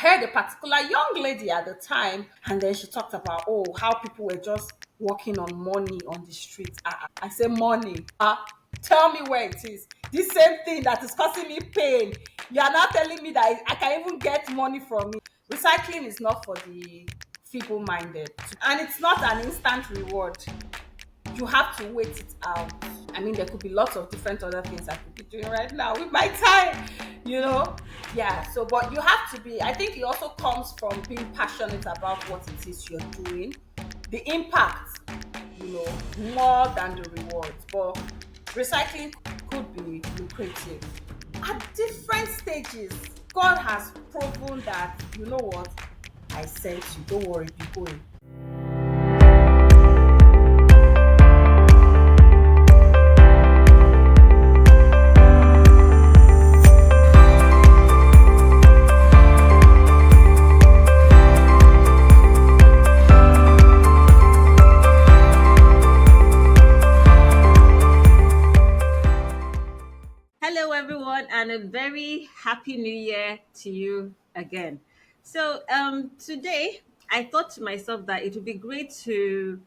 heard a particular young lady at the time, and then she talked about, oh, how people were just walking on money on the street. I say money. Tell me where it is. This same thing that is causing me pain. You are not telling me that I can even get money from it. Recycling is not for the feeble-minded, and it's not an instant reward. You have to wait it out. I mean, there could be lots of different other things I could be doing right now with my time, you know? Yeah, so, but you have to be, I think it also comes from being passionate about what it is you're doing, the impact, more than the rewards. But recycling could be lucrative at different stages. God has proven that, you know what, I sent you, don't worry, be going. Hello, everyone, and a very happy new year to you again. So, today I thought to myself that it would be great to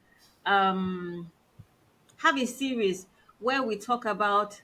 um, have a series where we talk about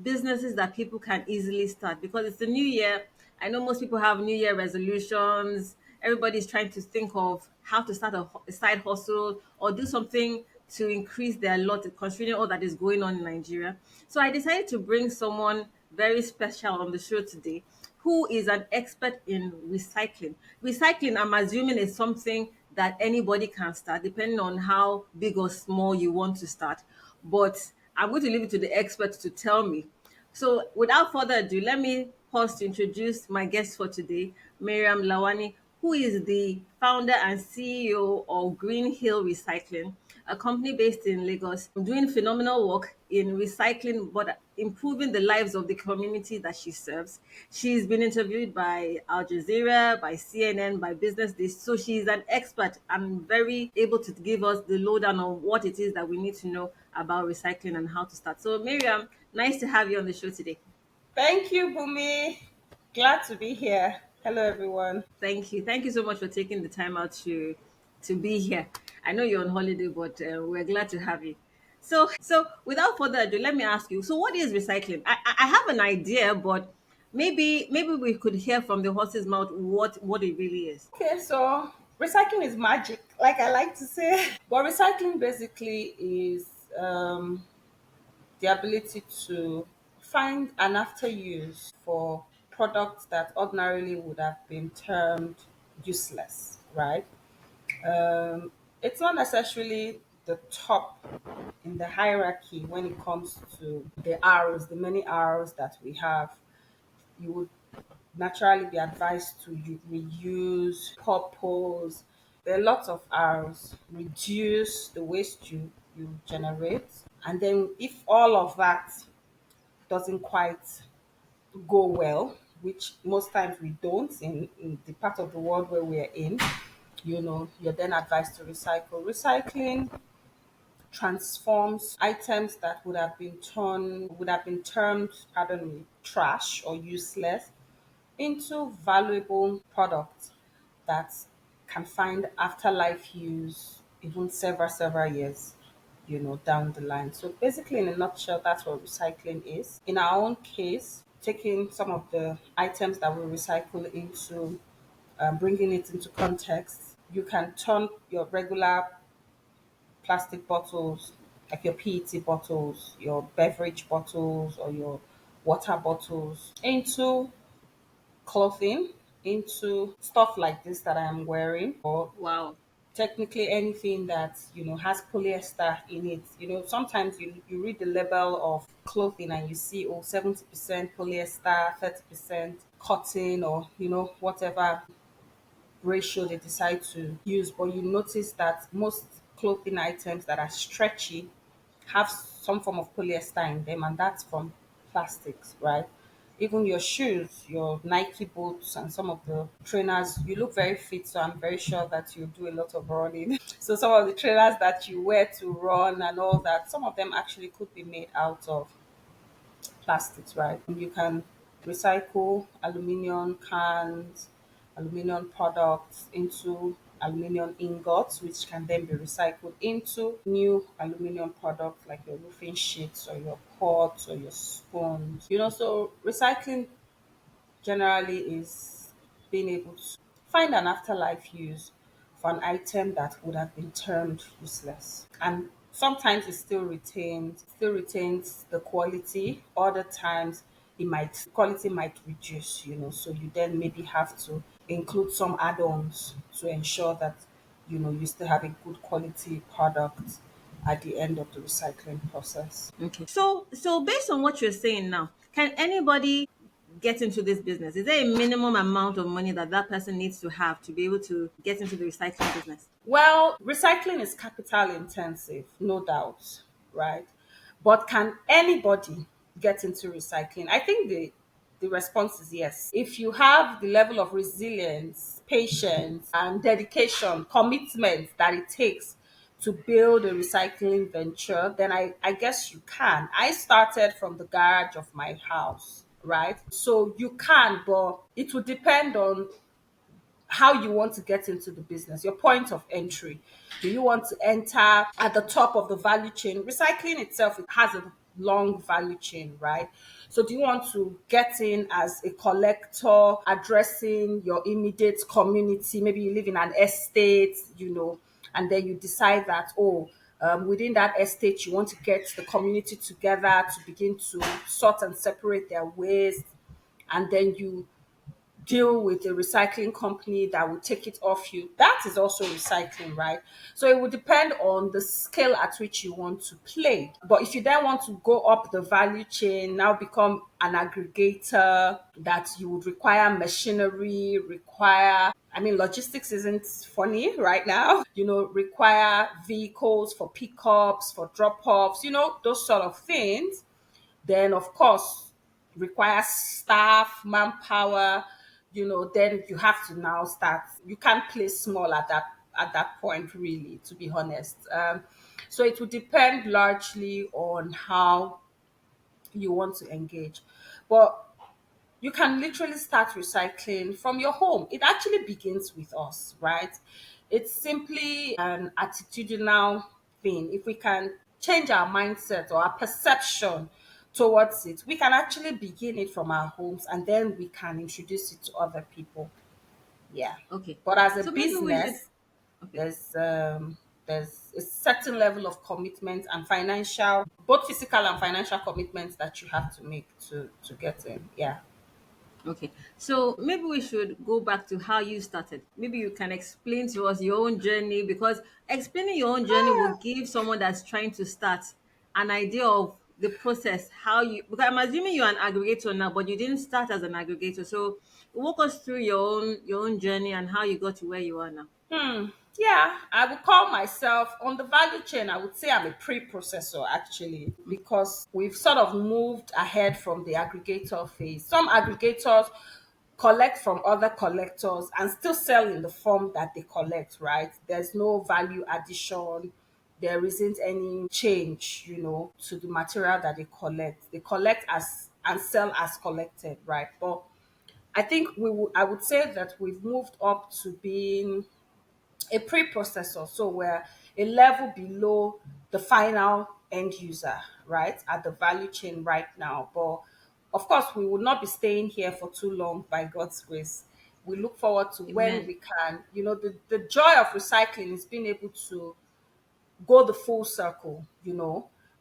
businesses that people can easily start because it's the new year. I know most people have new year resolutions. Everybody's trying to think of how to start a side hustle or do something to increase their lot, considering all that is going on in Nigeria. So I decided to bring someone very special on the show today who is an expert in recycling. Recycling, I'm assuming, is something that anybody can start, depending on how big or small you want to start. But I'm going to leave it to the experts to tell me. So, without further ado, let me pause to introduce my guest for today, Mariam Lawani, who is the founder and CEO of Greenhill Recycling, a company based in Lagos, doing phenomenal work in recycling but improving the lives of the community that she serves. She's been interviewed by Al Jazeera, by CNN, by Business Day. So she's an expert and very able to give us the lowdown on what it is that we need to know about recycling and how to start. So, Miriam, nice to have you on the show today. Thank you, Bumi. Glad to be here. Hello, everyone. Thank you. Thank you so much for taking the time out to be here. I know you're on holiday, but we're glad to have you. So without further ado, let me ask you. So, what is recycling? I have an idea, but maybe we could hear from the horse's mouth what it really is. Okay, so recycling is magic, like I like to say. But recycling basically is the ability to find an after use for products that ordinarily would have been termed useless, right? Um, it's not necessarily the top in the hierarchy when it comes to the R's, the many R's that we have. You would naturally be advised to reuse, purpose. There are lots of R's. Reduce the waste you generate. And then if all of that doesn't quite go well, which most times we don't in the part of the world where we're in, you're then advised to recycle. Recycling transforms items that would have been termed, pardon me, trash or useless into valuable products that can find afterlife use even several years, down the line. So basically, in a nutshell, that's what recycling is. In our own case, taking some of the items that we recycle into, bringing it into context, you can turn your regular plastic bottles, like your PET bottles, your beverage bottles, or your water bottles, into clothing, into stuff like this that I'm wearing, or Wow. technically anything that has polyester in it. Sometimes you read the label of clothing and you see, oh, 70% polyester, 30% cotton, or whatever ratio they decide to use. But you notice that most clothing items that are stretchy have some form of polyester in them, and that's from plastics, right? Even your shoes, your Nike boots, and some of the trainers, you look very fit. So I'm very sure that you do a lot of running. So some of the trainers that you wear to run and all that, some of them actually could be made out of plastics, right? You can recycle aluminum cans, aluminium products into aluminium ingots, which can then be recycled into new aluminium products like your roofing sheets or your pots or your spoons. So recycling generally is being able to find an afterlife use for an item that would have been termed useless. And sometimes it still retains the quality. Other times quality might reduce, so you then maybe have to include some add-ons to ensure that you still have a good quality product at the end of the recycling process. Okay. So based on what you're saying now, can anybody get into this business? Is there a minimum amount of money that that person needs to have to be able to get into the recycling business? Well, recycling is capital intensive, no doubt, right? But can anybody get into recycling? I think the response is yes. If you have the level of resilience, patience, and dedication, commitment that it takes to build a recycling venture, then I guess you can. I started from the garage of my house, right? So you can, but it will depend on how you want to get into the business, your point of entry. Do you want to enter at the top of the value chain? Recycling itself, it has a long value chain, right? So do you want to get in as a collector, addressing your immediate community? Maybe you live in an estate, and then you decide that, within that estate, you want to get the community together to begin to sort and separate their waste, and then you deal with a recycling company that will take it off you. That is also recycling, right? So it would depend on the scale at which you want to play. But if you then want to go up the value chain, now become an aggregator, that you would require machinery, logistics isn't funny right now, require vehicles for pickups, for drop offs, those sort of things. Then of course requires staff, manpower, then you have to now start. You can't play small at that point, really, to be honest. So it will depend largely on how you want to engage. But you can literally start recycling from your home. It actually begins with us, right? It's simply an attitudinal thing. If we can change our mindset or our perception towards it, we can actually begin it from our homes, and then we can introduce it to other people. Yeah. Okay. But as a So maybe we should. business, Okay. there's a certain level of commitment and financial, both physical and financial commitments that you have to make to get in. Yeah. Okay. So maybe we should go back to how you started. Maybe you can explain to us your own journey, because explaining your own journey will give someone that's trying to start an idea of the process, how you, because I'm assuming you're an aggregator now, but you didn't start as an aggregator. So walk us through your own journey and how you got to where you are now. Yeah, I would call myself on the value chain. I would say I'm a pre-processor actually, because we've sort of moved ahead from the aggregator phase. Some aggregators collect from other collectors and still sell in the form that they collect, right? There's no value addition. There isn't any change, to the material that they collect. They collect as and sell as collected, right? But I would say that we've moved up to being a preprocessor. So we're a level below the final end user, right? At the value chain right now. But of course, we will not be staying here for too long by God's grace. We look forward to when Amen. we can, the joy of recycling is being able to go the full circle,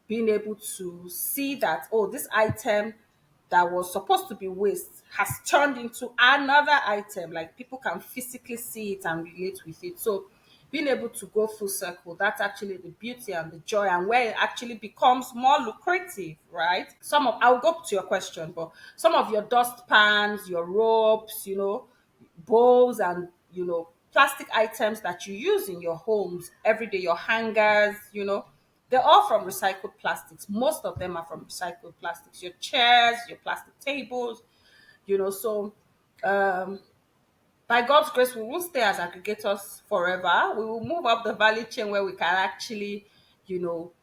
being able to see that, oh, this item that was supposed to be waste has turned into another item. Like people can physically see it and relate with it. So being able to go full circle, that's actually the beauty and the joy, and where it actually becomes more lucrative, right? I'll go to your question, but some of your dust pans, your ropes, bowls, and plastic items that you use in your homes every day, your hangers, they're all from recycled plastics. Most of them are from recycled plastics. Your chairs, your plastic tables, so um by God's grace, we won't stay as aggregators forever. We will move up the value chain where we can actually,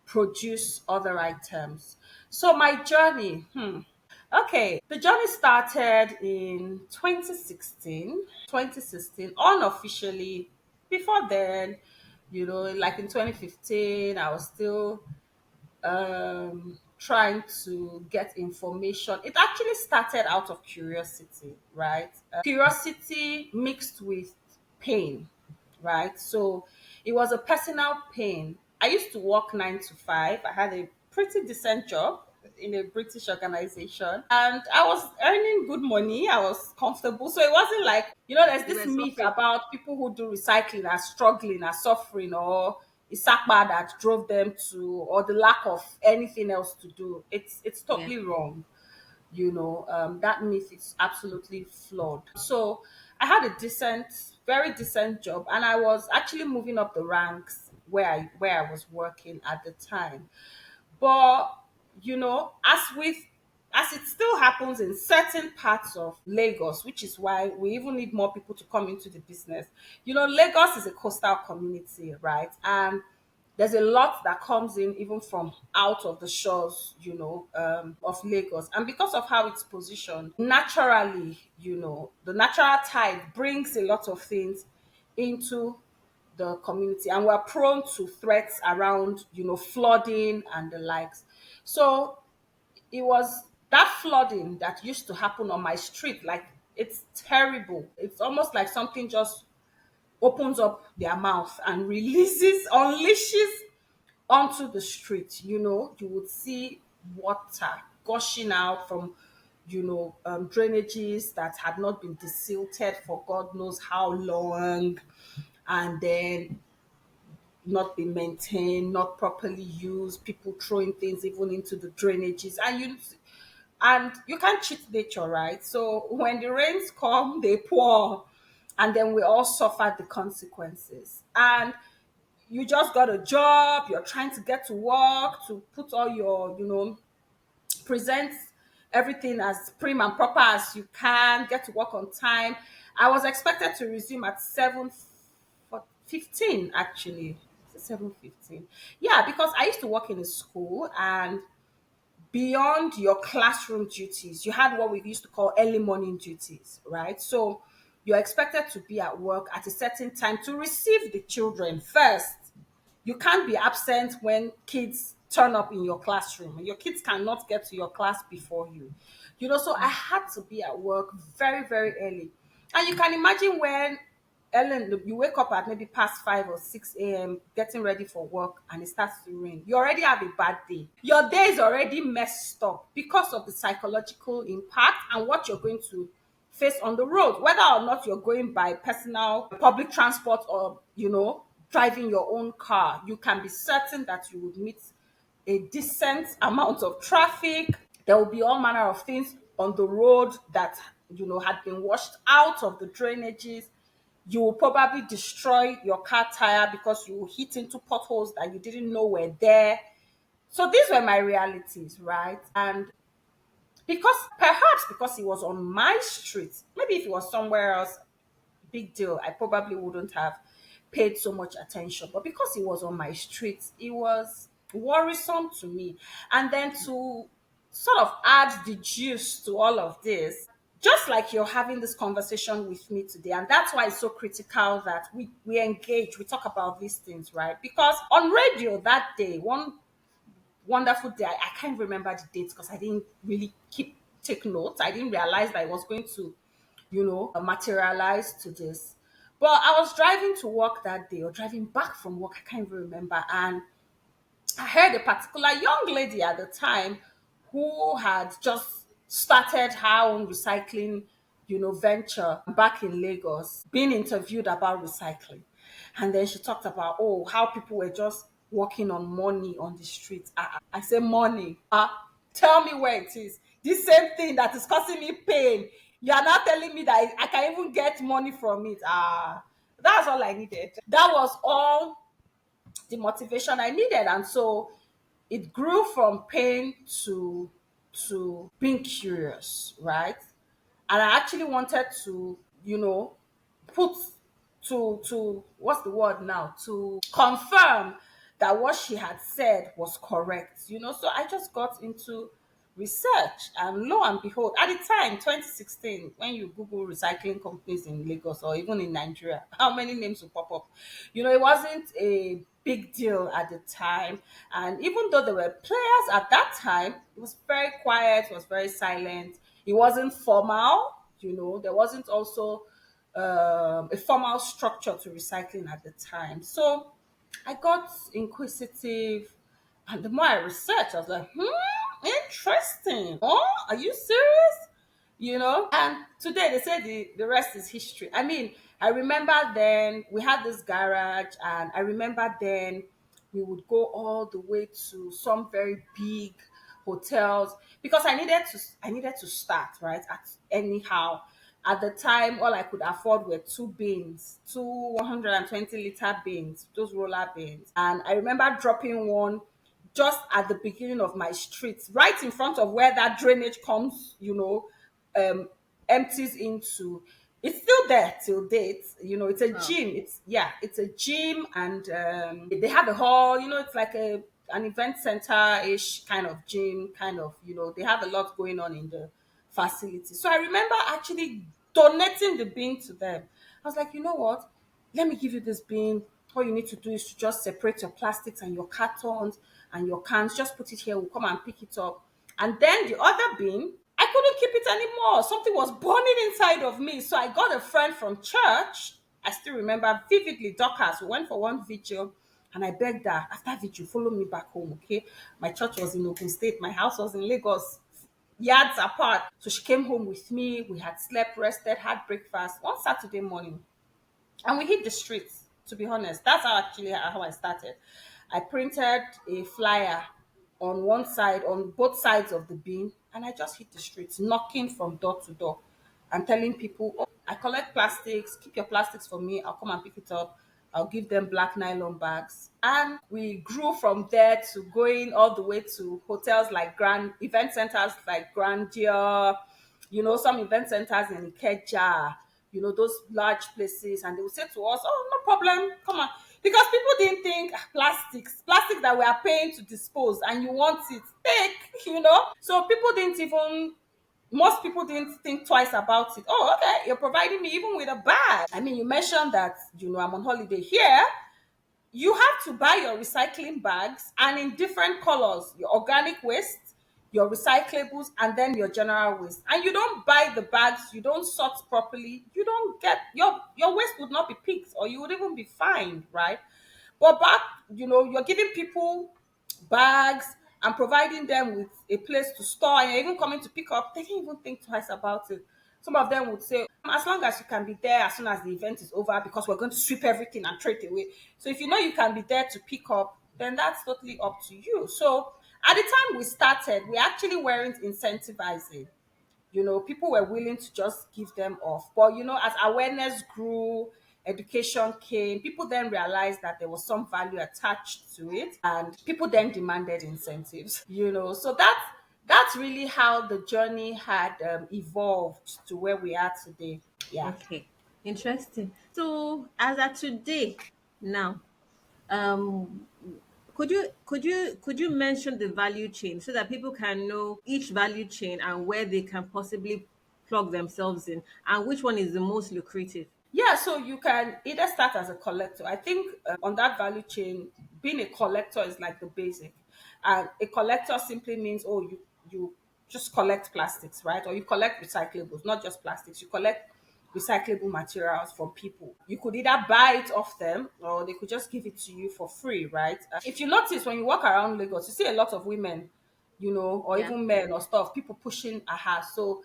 produce other items. So my journey. Okay, the journey started in 2016 unofficially. Before then, like in 2015, I was still trying to get information. It actually started out of curiosity, right? Curiosity mixed with pain, right? So it was a personal pain. I used to work 9 to 5. I had a pretty decent job in a British organization, and I was earning good money. I was comfortable. So it wasn't like, there's You this were myth suffering. about people who do recycling are struggling, are suffering, or Isakba that drove them to, or the lack of anything else to do. It's Yeah. totally wrong. That myth is absolutely flawed. So I had a decent, very decent job, and I was actually moving up the ranks where I was working at the time. But as it still happens in certain parts of Lagos, which is why we even need more people to come into the business. Lagos is a coastal community, right? And there's a lot that comes in even from out of the shores, of Lagos. And because of how it's positioned, naturally, the natural tide brings a lot of things into the community, and we're prone to threats around, flooding and the likes. So it was that flooding that used to happen on my street. Like, it's terrible. It's almost like something just opens up their mouth and unleashes onto the street. You would see water gushing out from, drainages that had not been desilted for God knows how long, and then not been maintained, not properly used, people throwing things even into the drainages, and you can't cheat nature, right? So when the rains come, they pour, and then we all suffer the consequences. And you just got a job, you're trying to get to work, to put all your, present everything as prim and proper as you can, get to work on time. I was expected to resume at 7:15 actually. 7:15. Yeah, because I used to work in a school, and beyond your classroom duties, you had what we used to call early morning duties, right? So you're expected to be at work at a certain time to receive the children first. You can't be absent when kids turn up in your classroom. Your kids cannot get to your class before you. So I had to be at work very, very early. And you can imagine when Ellen, you wake up at maybe past 5 or 6 a.m., getting ready for work, and it starts to rain. You already have a bad day. Your day is already messed up because of the psychological impact and what you're going to face on the road, whether or not you're going by personal public transport or, driving your own car. You can be certain that you would meet a decent amount of traffic. There will be all manner of things on the road that, had been washed out of the drainages. You will probably destroy your car tire because you will hit into potholes that you didn't know were there. So these were my realities, right? And because it was on my street, maybe if it was somewhere else, big deal, I probably wouldn't have paid so much attention. But because it was on my street, it was worrisome to me. And then to sort of add the juice to all of this, just like you're having this conversation with me today, and that's why it's so critical that we engage, we talk about these things, right? Because on radio that day, one wonderful day. I can't remember the dates because I didn't really take notes. I didn't realize that it was going to, materialize to this. But I was driving to work that day, or driving back from work. I can't even remember. And I heard a particular young lady at the time who had just started her own recycling, venture back in Lagos, being interviewed about recycling. And then she talked about, oh, how people were just working on money on the streets. I say money. Tell me where it is. This same thing that is causing me pain. You are not telling me that I can even get money from it. That's all I needed. That was all the motivation I needed. And so it grew from pain to being curious, right? And I actually wanted to, put to what's the word now? To confirm that what she had said was correct. So I just got into research, and lo and behold, at the time 2016, when you Google recycling companies in Lagos or even in Nigeria, how many names will pop up? It wasn't a big deal at the time. And even though there were players at that time, it was very quiet, it was very silent. It wasn't formal, there wasn't also a formal structure to recycling at the time. So I got inquisitive, and the more I researched, I was like, interesting. Oh, are you serious? And today they say the rest is history. I mean, I remember then we had this garage, and I remember then we would go all the way to some very big hotels because I needed to start right at anyhow. At the time, all I could afford were two bins, two 120-liter bins, those roller bins. And I remember dropping one just at the beginning of my street, right in front of where that drainage comes, um, empties into. It's still there till date. It's a Oh, gym. It's a gym, and they have a hall. It's like an event center ish kind of gym, kind of. They have a lot going on in the facility. So I remember actually donating the bin to them. I was like, you know what? Let me give you this bin. All you need to do is to just separate your plastics and your cartons and your cans. Just put it here. We'll come and pick it up. And then the other bin, I couldn't keep it anymore. Something was burning inside of me. So I got a friend from church. I still remember vividly, Dorcas. We went for one vigil, and I begged her, after vigil, follow me back home, okay? My church was in Ogun State. My house was in Lagos, yards apart. So she came home with me. We had slept, rested, had breakfast one Saturday morning, and we hit the streets. To be honest, that's how I started. I printed a flyer on one side, on both sides of the bin, and I just hit the streets, knocking from door to door and telling people, oh, I collect plastics, keep your plastics for me, I'll come and pick it up. I'll give them black nylon bags. And we grew from there to going all the way to hotels like grand event centers like Grandeur, some event centers in Ikeja, those large places, and they would say to us, oh, no problem, come on. Because people didn't think, plastic that we are paying to dispose, and you want it, take. So most people didn't think twice about it. Oh, okay, you're providing me even with a bag. I mean, you mentioned that, I'm on holiday here. You have to buy your recycling bags, and in different colors: your organic waste, your recyclables, and then your general waste. And you don't buy the bags, you don't sort properly, you don't get your waste would not be picked, or you would even be fined, right? But back, you're giving people bags and providing them with a place to store, and you're even coming to pick up. They didn't even think twice about it. Some of them would say, as long as you can be there as soon as the event is over, because we're going to sweep everything and throw it away. So if you know you can be there to pick up, then that's totally up to you. So at the time we started, we actually weren't incentivizing. People were willing to just give them off. But as awareness grew, education came, people then realized that there was some value attached to it, and people then demanded incentives. So that's really how the journey had evolved to where we are today. Yeah. okay. Interesting. So, as at today, now, um, could you mention the value chain so that people can know each value chain and where they can possibly plug themselves in, and which one is the most lucrative? Yeah, so you can either start as a collector. I think on that value chain, being a collector is like the basic. And a collector simply means, oh, you just collect plastics, right? Or you collect recyclables, not just plastics. You collect recyclable materials from people. You could either buy it off them, or they could just give it to you for free, right? If you notice, when you walk around Lagos, you see a lot of women, or Yeah. even men or stuff, people pushing a house. So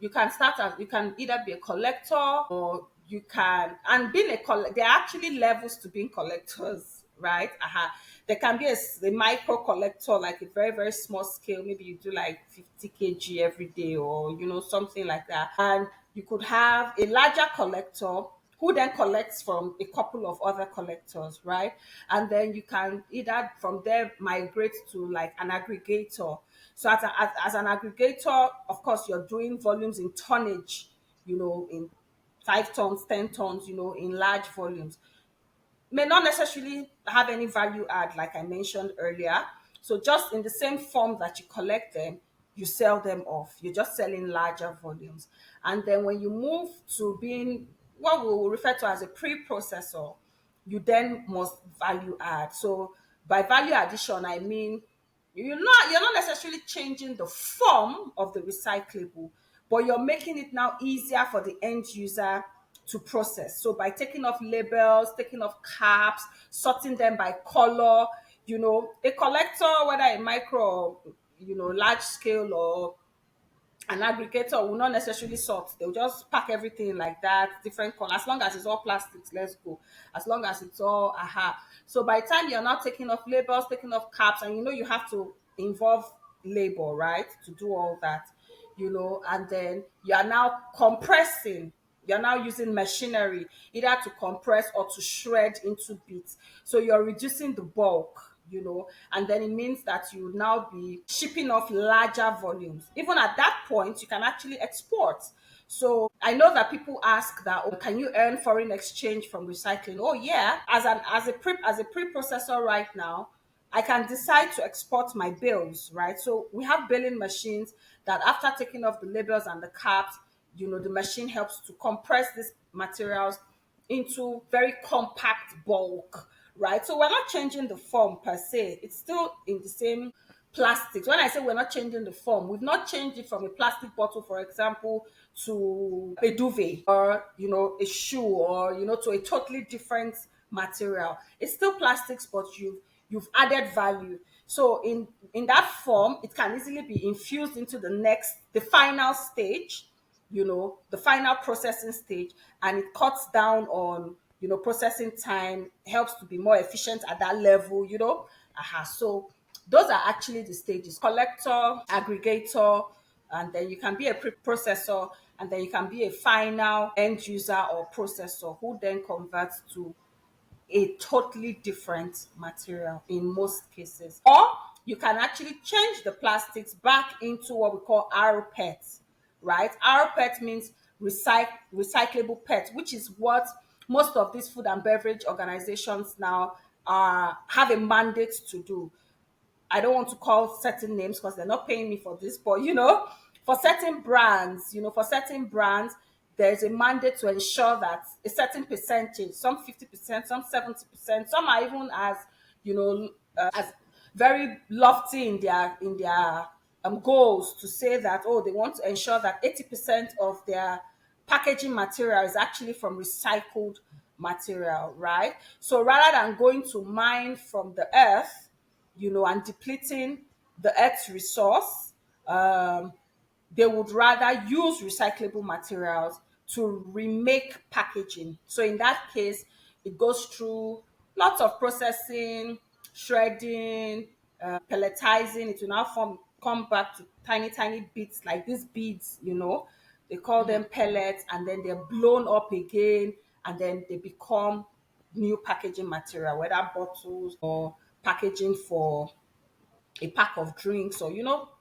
you can either be a collector, or you can, and being there are actually levels to being collectors, right? There can be a micro collector, like a very very small scale. Maybe you do like 50 kg every day, or something like that. And you could have a larger collector who then collects from a couple of other collectors, right? And then you can either from there migrate to like an aggregator. So as an aggregator, of course, you're doing volumes in tonnage, in 5 tons, 10 tons, in large volumes. May not necessarily have any value add, like I mentioned earlier. So just in the same form that you collect them, you sell them off. You're just selling larger volumes. And then when you move to being what we will refer to as a pre-processor, you then must value add. So by value addition, I mean you're not necessarily changing the form of the recyclable, but you're making it now easier for the end user to process. So by taking off labels, taking off caps, sorting them by color, a collector, whether a micro or large scale or an aggregator, will not necessarily sort. They'll just pack everything like that, different color. As long as it's all plastics, let's go. As long as it's all aha. So by the time you're not taking off labels, taking off caps, and you have to involve labor, right? To do all that, and then you are now compressing. You're now using machinery either to compress or to shred into bits. So you're reducing the bulk, and then it means that you would now be shipping off larger volumes. Even at that point, you can actually export. So I know that people ask that, oh, can you earn foreign exchange from recycling? Oh yeah, as a preprocessor right now, I can decide to export my bills, right? So we have billing machines that after taking off the labels and the caps, the machine helps to compress these materials into very compact bulk, right? So we're not changing the form per se. It's still in the same plastics. When I say we're not changing the form, we've not changed it from a plastic bottle, for example, to a duvet or, a shoe or, to a totally different material. It's still plastics, but you've added value. So in that form, it can easily be infused into the final stage, the final processing stage, and it cuts down on, processing time, helps to be more efficient at that level, So those are actually the stages: collector, aggregator, and then you can be a processor, and then you can be a final end user or processor who then converts to a totally different material in most cases. Or you can actually change the plastics back into what we call RPET, right? RPET means recyclable PET, which is what most of these food and beverage organizations now have a mandate to do. I don't want to call certain names because they're not paying me for this, but for certain brands, there's a mandate to ensure that a certain percentage, some 50%, some 70%, some are even as very lofty in their goals to say that, oh, they want to ensure that 80% of their packaging material is actually from recycled material, right? So rather than going to mine from the earth, and depleting the earth's resource, um, they would rather use recyclable materials to remake packaging. So in that case, it goes through lots of processing, shredding, pelletizing. It will now come back to tiny, tiny bits like these beads, they call them pellets, and then they're blown up again, and then they become new packaging material, whether bottles or packaging for a pack of drinks, or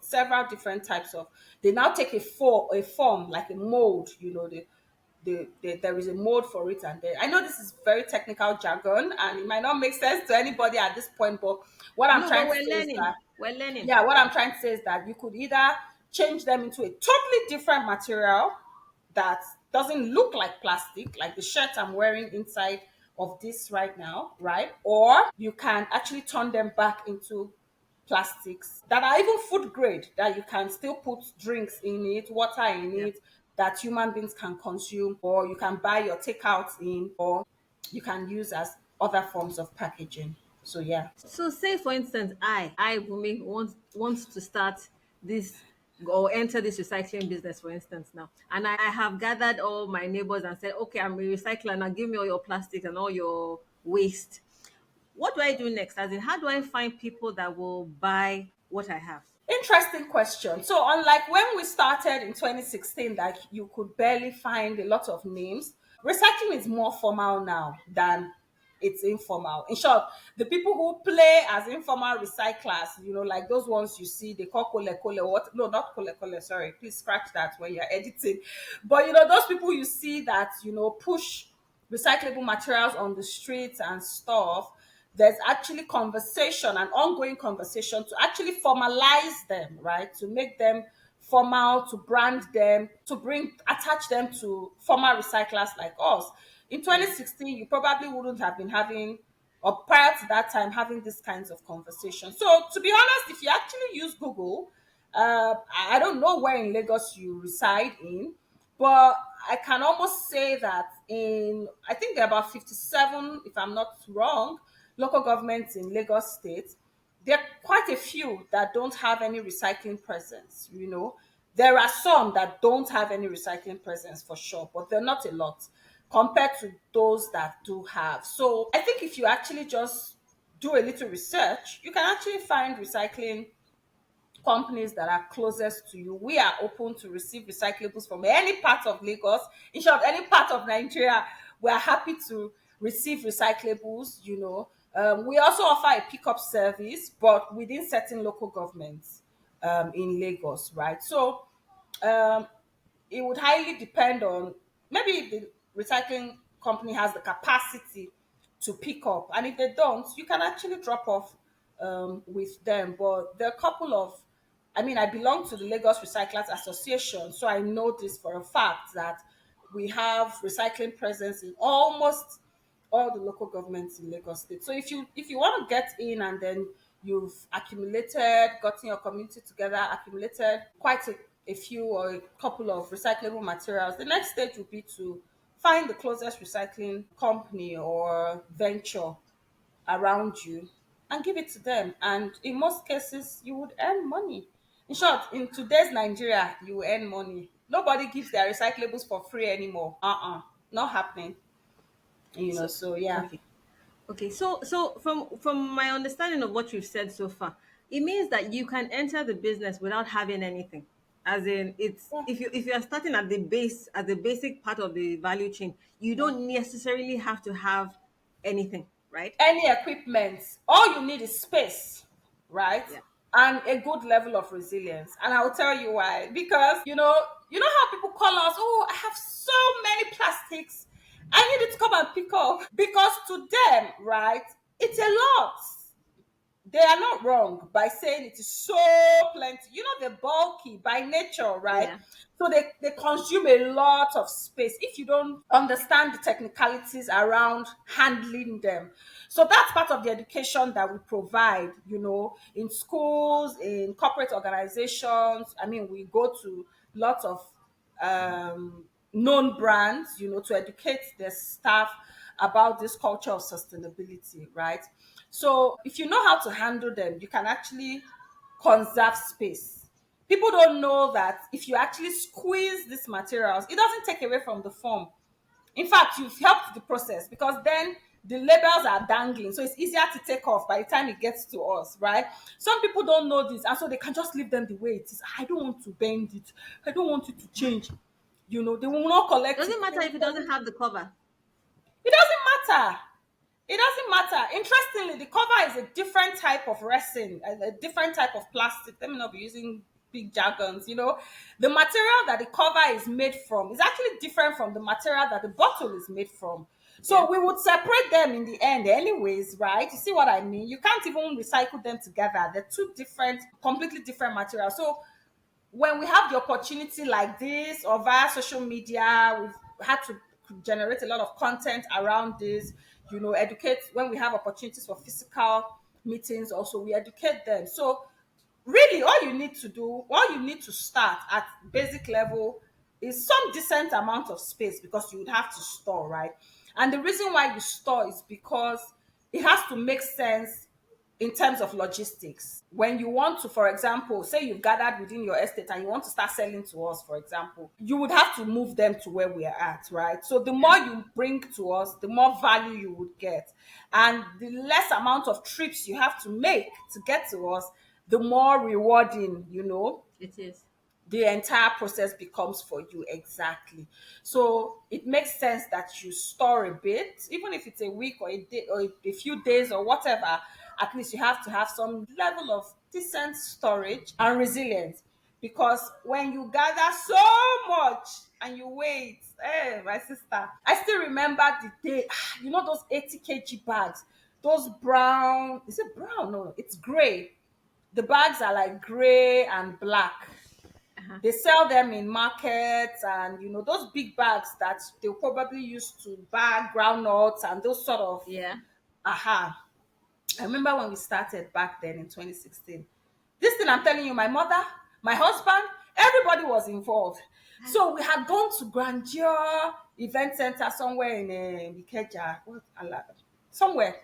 several different types of. They now take a form like a mold. There is a mold for it, and then I know this is very technical jargon and it might not make sense to anybody at this point, but what I'm No, trying but to we're say is learning. that We're learning. yeah, what I'm trying to say is that you could either change them into a totally different material that doesn't look like plastic, like the shirt I'm wearing inside of this right now, right? Or you can actually turn them back into plastics that are even food grade, that you can still put drinks in it, water in Yeah. it, that human beings can consume, or you can buy your takeouts in, or you can use as other forms of packaging. So yeah. So say for instance, I Bumi want to start this or enter this recycling business, for instance, now. And I have gathered all my neighbors and said, okay, I'm a recycler now, give me all your plastics and all your waste. What do I do next? As in, how do I find people that will buy what I have? Interesting question. So, unlike when we started in 2016, that you could barely find a lot of names, recycling is more formal now than it's informal. In short, the people who play as informal recyclers, like those ones you see, they call kole kole. What? No, not kole kole. Sorry, please scratch that when you're editing. But those people you see that push recyclable materials on the streets and stuff, there's actually conversation, an ongoing conversation to actually formalize them, right? To make them formal, to brand them, to bring attach them to former recyclers like us. In Yeah. 2016, you probably wouldn't have been having, or prior to that time, having these kinds of conversations. So, to be honest, if you actually use Google, I don't know where in Lagos you reside in, but I can almost say that I think there are about 57, if I'm not wrong, local governments in Lagos State. There are quite a few that don't have any recycling presence, you know. There are some that don't have any recycling presence for sure, but they're not a lot compared to those that do have. So I think if you actually just do a little research, you can actually find recycling companies that are closest to you. We are open to receive recyclables from any part of Lagos, in short, any part of Nigeria. We are happy to receive recyclables, you know. We also offer a pickup service, but within certain local governments in Lagos, right? So um, it would highly depend on, maybe if the recycling company has the capacity to pick up, and if they don't, you can actually drop off with them. But there are a couple of, I mean, I belong to the Lagos Recyclers Association, so I know this for a fact that we have recycling presence in almost all the local governments in Lagos State. So if you want to get in, and then you've accumulated, gotten your community together, accumulated quite a few or a couple of recyclable materials, the next stage would be to find the closest recycling company or venture around you and give it to them. And in most cases, you would earn money. In short, in today's Nigeria, you will earn money. Nobody gives their recyclables for free anymore. Not happening. So So yeah. okay. Okay, so from my understanding of what you've said so far, it means that you can enter the business without having anything. As in, it's Yeah. if you are starting at the base, at the basic part of the value chain, you Yeah. don't necessarily have to have anything, right? Any equipment, all you need is space, right? Yeah. And a good level of resilience. And I'll tell you why. Because you know how people call us, oh, I have so many plastics. I need it to come and pick up. Because to them, right, it's a lot. They are not wrong by saying it is so plenty. They're bulky by nature, right? Yeah. So they consume a lot of space if you don't understand the technicalities around handling them. So that's part of the education that we provide, in schools, in corporate organizations. I mean, we go to lots of known brands, to educate their staff about this culture of sustainability, right? So if you know how to handle them, you can actually conserve space. People don't know that if you actually squeeze these materials, it doesn't take away from the form. In fact, you've helped the process, because then the labels are dangling, so it's easier to take off by the time it gets to us, right? Some people don't know this, and so they can just leave them the way it is. I don't want to bend it. I don't want it to change. They will not collect it. Doesn't matter if it doesn't have the cover. It doesn't matter. It doesn't matter. Interestingly, the cover is a different type of resin, a different type of plastic. Let me not be using big jargons. The material that the cover is made from is actually different from the material that the bottle is made from. Yeah. So we would separate them in the end, anyways, right? You see what I mean? You can't even recycle them together. They're two different, completely different materials. So when we have the opportunity like this, or via social media, we've had to generate a lot of content around this, educate. When we have opportunities for physical meetings also, we educate them. So really, all you need to start at basic level is some decent amount of space, because you would have to store, right? And the reason why you store is because it has to make sense in terms of logistics. When you want to, for example, say you've gathered within your estate and you want to start selling to us, for example, you would have to move them to where we are at, right? So the Yeah. more you bring to us, the more value you would get. And the less amount of trips you have to make to get to us, the more rewarding, It is. the entire process becomes for you. Exactly. So it makes sense that you store a bit, even if it's a week or a day or a few days or whatever. At least you have to have some level of decent storage and resilience, because when you gather so much and you wait, my sister, I still remember the day, those 80 kg bags, those brown, is it brown? No, it's gray. The bags are like gray and black. Uh-huh. They sell them in markets, and those big bags that they'll probably use to bag groundnuts and those sort of. Yeah. Aha. I remember when we started back then in 2016. This thing I'm telling you, my mother, my husband, everybody was involved. So we had gone to Grandeur Event Center somewhere in Ikeja, somewhere.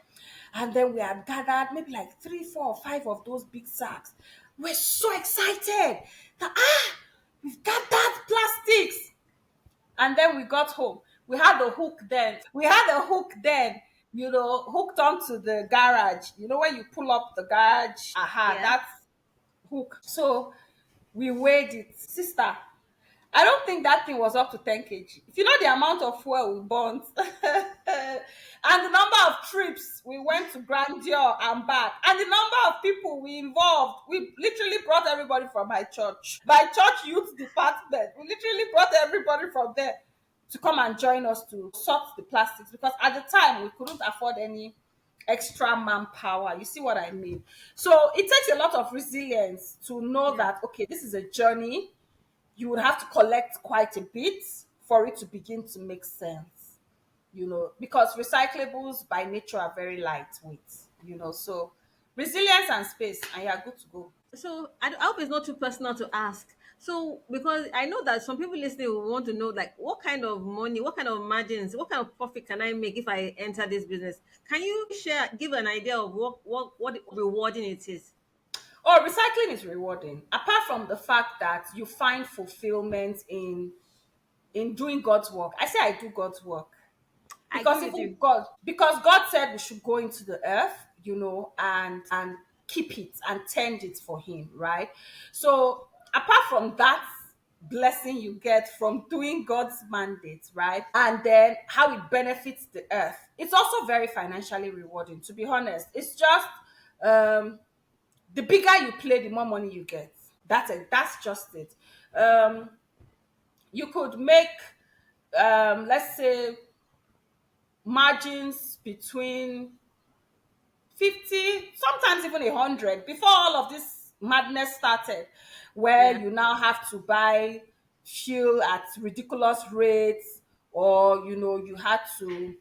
And then we had gathered maybe like three, four, or five of those big sacks. We're so excited that, we've got that plastics. And then we got home. We had a hook then. Hooked onto the garage. You know, when you pull up the garage, Yeah. that's hook. So we weighed it. Sister, I don't think that thing was up to 10 kg. If you know the amount of fuel we burnt and the number of trips we went to Grandeur and back, and the number of people we involved, we literally brought everybody from my church youth department. We literally brought everybody from there to come and join us to sort the plastics, because at the time we couldn't afford any extra manpower. You see what I mean? So it takes a lot of resilience to know Yeah. that, okay, this is a journey. You would have to collect quite a bit for it to begin to make sense, because recyclables by nature are very lightweight, so resilience and space, and you're good to go. So I hope it's not too personal to ask. So because I know that some people listening will want to know, like, what kind of money, what kind of margins, what kind of profit can I make if I enter this business? Can you give an idea of what rewarding it is? Oh, recycling is rewarding, apart from the fact that you find fulfillment in doing God's work. I say I do God's work I because agree with even you. God said we should go into the earth, and keep it and tend it for him, right? So apart from that blessing you get from doing God's mandate, right? And then how it benefits the earth, it's also very financially rewarding, to be honest. It's just um the bigger you play, the more money you get. That's just it. You could make, let's say, margins between 50, sometimes even 100, before all of this madness started, where Yeah. you now have to buy fuel at ridiculous rates, or you had to,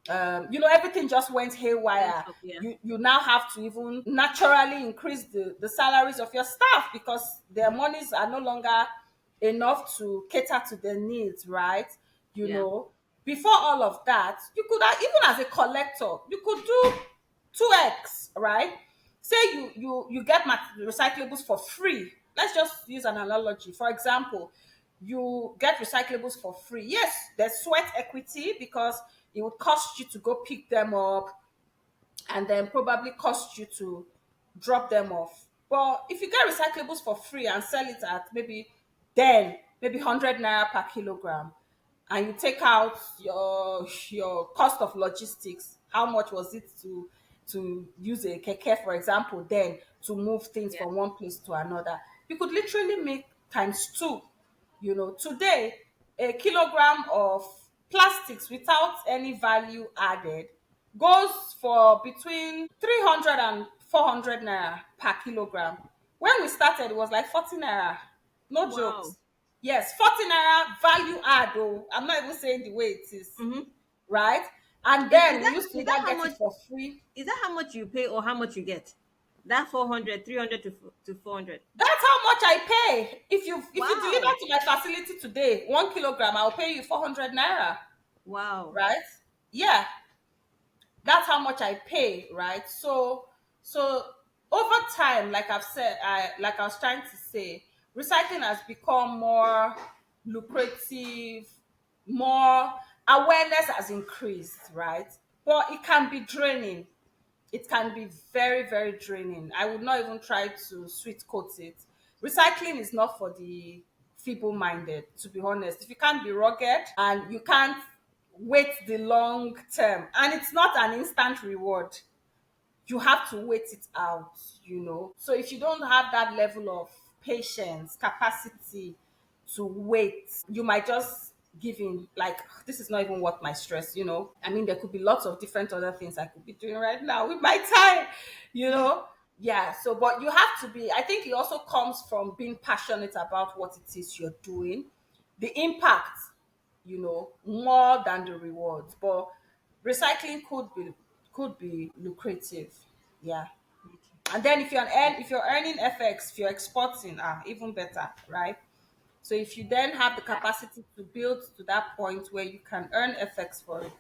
everything just went Went haywire. up. Yeah. You now have to even naturally increase the salaries of your staff, because their monies are no longer enough to cater to their needs, right? you Yeah. know Before all of that, you could even as a collector, you could do 2x, right? Say you get recyclables for free. Let's just use an analogy. For example, you get recyclables for free. Yes, there's sweat equity, because it would cost you to go pick them up, and then probably cost you to drop them off. But if you get recyclables for free and sell it at maybe 100 naira per kilogram, and you take out your cost of logistics, how much was it to use a keke, for example, then to move things Yeah. from one place to another, you could literally make times two. Today, a kilogram of plastics without any value added goes for between 300 and 400 naira per kilogram. When we started, it was like 40 naira. No Wow. jokes. Yes, 40 naira value add. Oh, I'm not even saying the way it is, Mm-hmm. right? And Is then we that used to is that either how get it much for free. is that how much you pay or how much you get? That 400, 300 to 400. That's how much I pay. If you deliver Wow. to my facility today, 1 kilogram, I'll pay you 400 naira, Wow. right? Yeah, that's how much I pay, right? So over time, like I've said, I was trying to say, recycling has become more lucrative, more awareness has increased, right? But it can be draining. It can be very, very draining. I would not even try to sweet coat it. Recycling is not for the feeble minded, to be honest. If you can't be rugged and you can't wait the long term, and it's not an instant reward, you have to wait it out. So if you don't have that level of patience, capacity to wait, you might just giving, like, this is not even worth my stress. I mean, there could be lots of different other things I could be doing right now with my time you know yeah. So but you have to be, I think it also comes from being passionate about what it is you're doing, the impact, more than the rewards. But recycling could be lucrative. Yeah. And then if you're earning FX, if you're exporting, even better, right? So if you then have the capacity to build to that point where you can earn FX for it,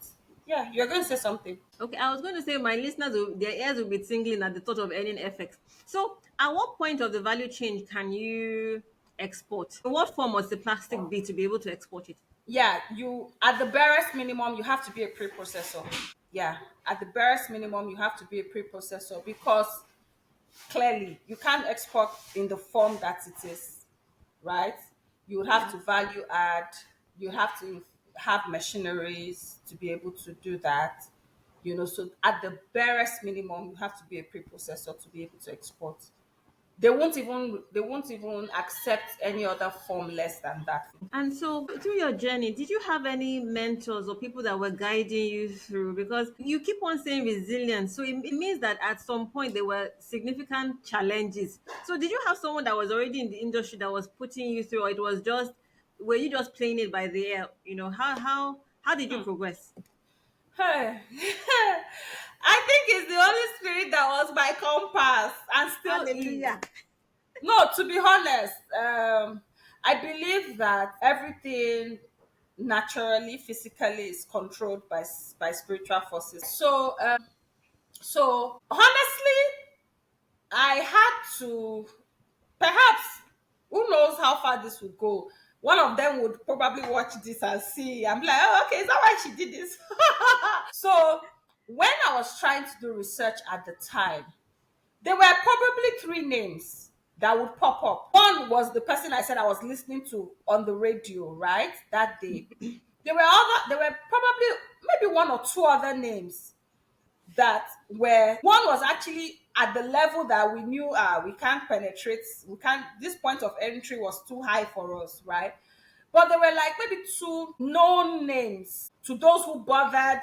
yeah, you're going to say something. Okay, I was going to say my listeners, their ears will be tingling at the thought of earning FX. So, at what point of the value chain can you export? In what form must the plastic be to be able to export it? Yeah, you at the barest minimum you have to be a pre-processor. Yeah, at the barest minimum you have to be a pre-processor, because clearly you can't export in the form that it is, right? You would have Yeah. to value add, you have to have machineries to be able to do that. So at the barest minimum you have to be a pre-processor to be able to export. They won't even accept any other form less than that. And so, through your journey, did you have any mentors or people that were guiding you through? Because you keep on saying resilience. So, it means that at some point there were significant challenges. So, did you have someone that was already in the industry that was putting you through, or it was just, were you just playing it by the air? How did you progress? Hey. I think it's the Holy Spirit that was my compass and still is. Hallelujah. No, to be honest, I believe that everything naturally, physically is controlled by spiritual forces. So honestly, I had to, perhaps, who knows how far this would go. One of them would probably watch this and see. I'm like, oh, okay, is that why she did this? So when I was trying to do research at the time, there were probably three names that would pop up. One was the person I said I was listening to on the radio, right? That day. There were probably maybe one or two other names that were, one was actually at the level that we knew, we can't penetrate, we can't, this point of entry was too high for us, right? But there were like maybe two known names to those who bothered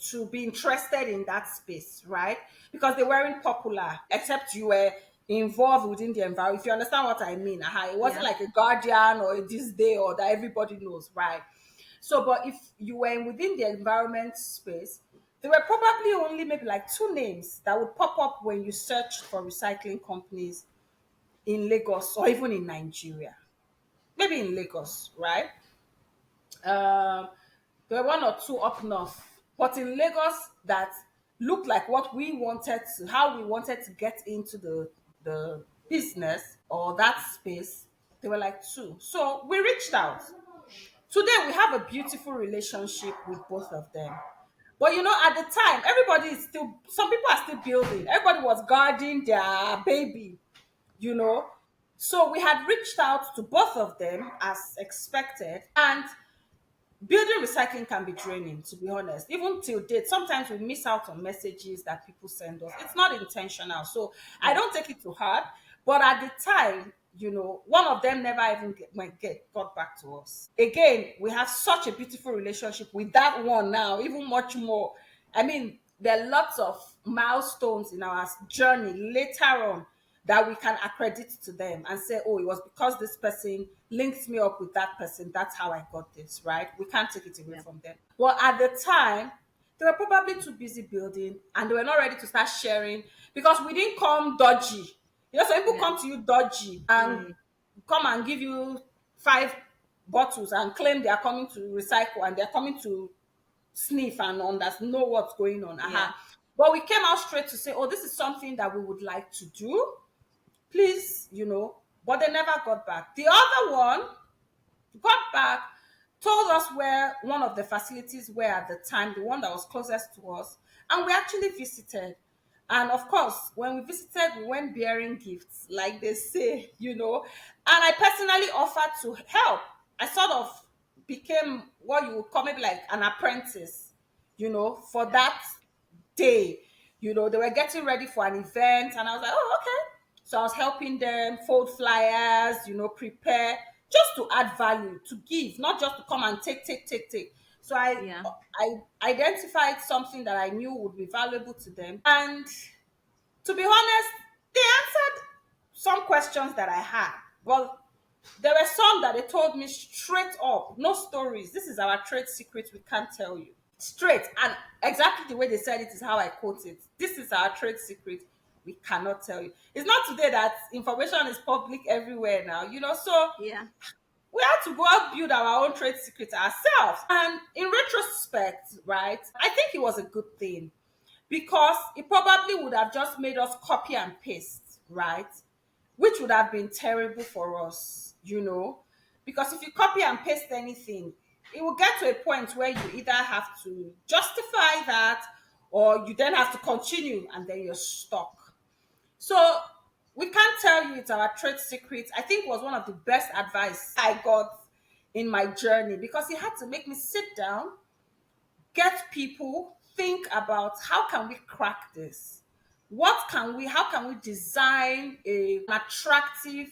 to be interested in that space, right? Because they weren't popular, except you were involved within the environment. If you understand what I mean, it wasn't Yeah. like a Guardian or a This Day or that everybody knows, right? So, but if you were within the environment space, there were probably only maybe like two names that would pop up when you search for recycling companies in Lagos or even in Nigeria. Maybe in Lagos, right? Um, there were one or two up north, but in Lagos that looked like what we wanted to, how we wanted to get into the business or that space. There were like two. So we reached out. Today we have a beautiful relationship with both of them. But at the time, everybody is still, some people are still building. Everybody was guarding their baby, you know. So we had reached out to both of them as expected. And building recycling can be draining, to be honest. Even till date, sometimes we miss out on messages that people send us. It's not intentional, so I Yeah. don't take it to heart. But at the time, one of them never even got back to us. Again, we have such a beautiful relationship with that one now, even much more. I mean, there are lots of milestones in our journey later on that we can accredit to them and say, oh, it was because this person linked me up with that person. That's how I got this, right? We can't take it away Yeah. from them. Well, at the time, they were probably too busy building and they were not ready to start sharing because we didn't come dodgy. Some people Yeah. come to you dodgy and Yeah. come and give you 5 bottles and claim they are coming to recycle and they're coming to sniff and know what's going on. Yeah. But we came out straight to say, oh, this is something that we would like to do. Please, but they never got back. The other one got back, told us where one of the facilities were at the time, the one that was closest to us, and we actually visited. And of course, when we visited, we went bearing gifts, like they say, and I personally offered to help. I sort of became what you would call maybe like an apprentice, for Yeah. that day. They were getting ready for an event, and I was like, oh, okay. So I was helping them fold flyers, prepare. just to add value, to give, not just to come and take. So Yeah. I identified something that I knew would be valuable to them. And to be honest, they answered some questions that I had. Well, there were some that they told me straight up, no stories. This is our trade secret. We can't tell you. Straight. And exactly the way they said it is how I quote it. This is our trade secret. We cannot tell you. It's not today that information is public everywhere now, so Yeah. we had to go out build our own trade secrets ourselves. And in retrospect, right, I think it was a good thing because it probably would have just made us copy and paste, right? Which would have been terrible for us. Because if you copy and paste anything, it will get to a point where you either have to justify that or you then have to continue and then you're stuck. So we can't tell you it's our trade secret. I think was one of the best advice I got in my journey because it had to make me sit down, get people, think about how can we crack this? How can we design an attractive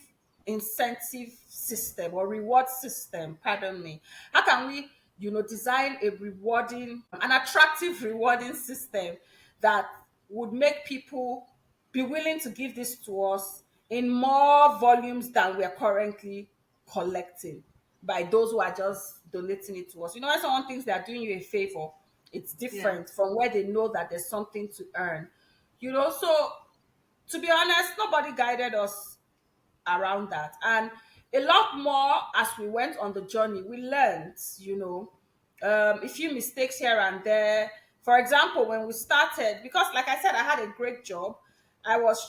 incentive system or reward system, pardon me. How can we, design an attractive rewarding system that would make people be willing to give this to us in more volumes than we are currently collecting by those who are just donating it to us. When someone thinks they are doing you a favor, it's Yeah. different from where they know that there's something to earn. So to be honest, nobody guided us around that. And a lot more as we went on the journey, we learned, a few mistakes here and there. For example, when we started, because like I said, I had a great job. I was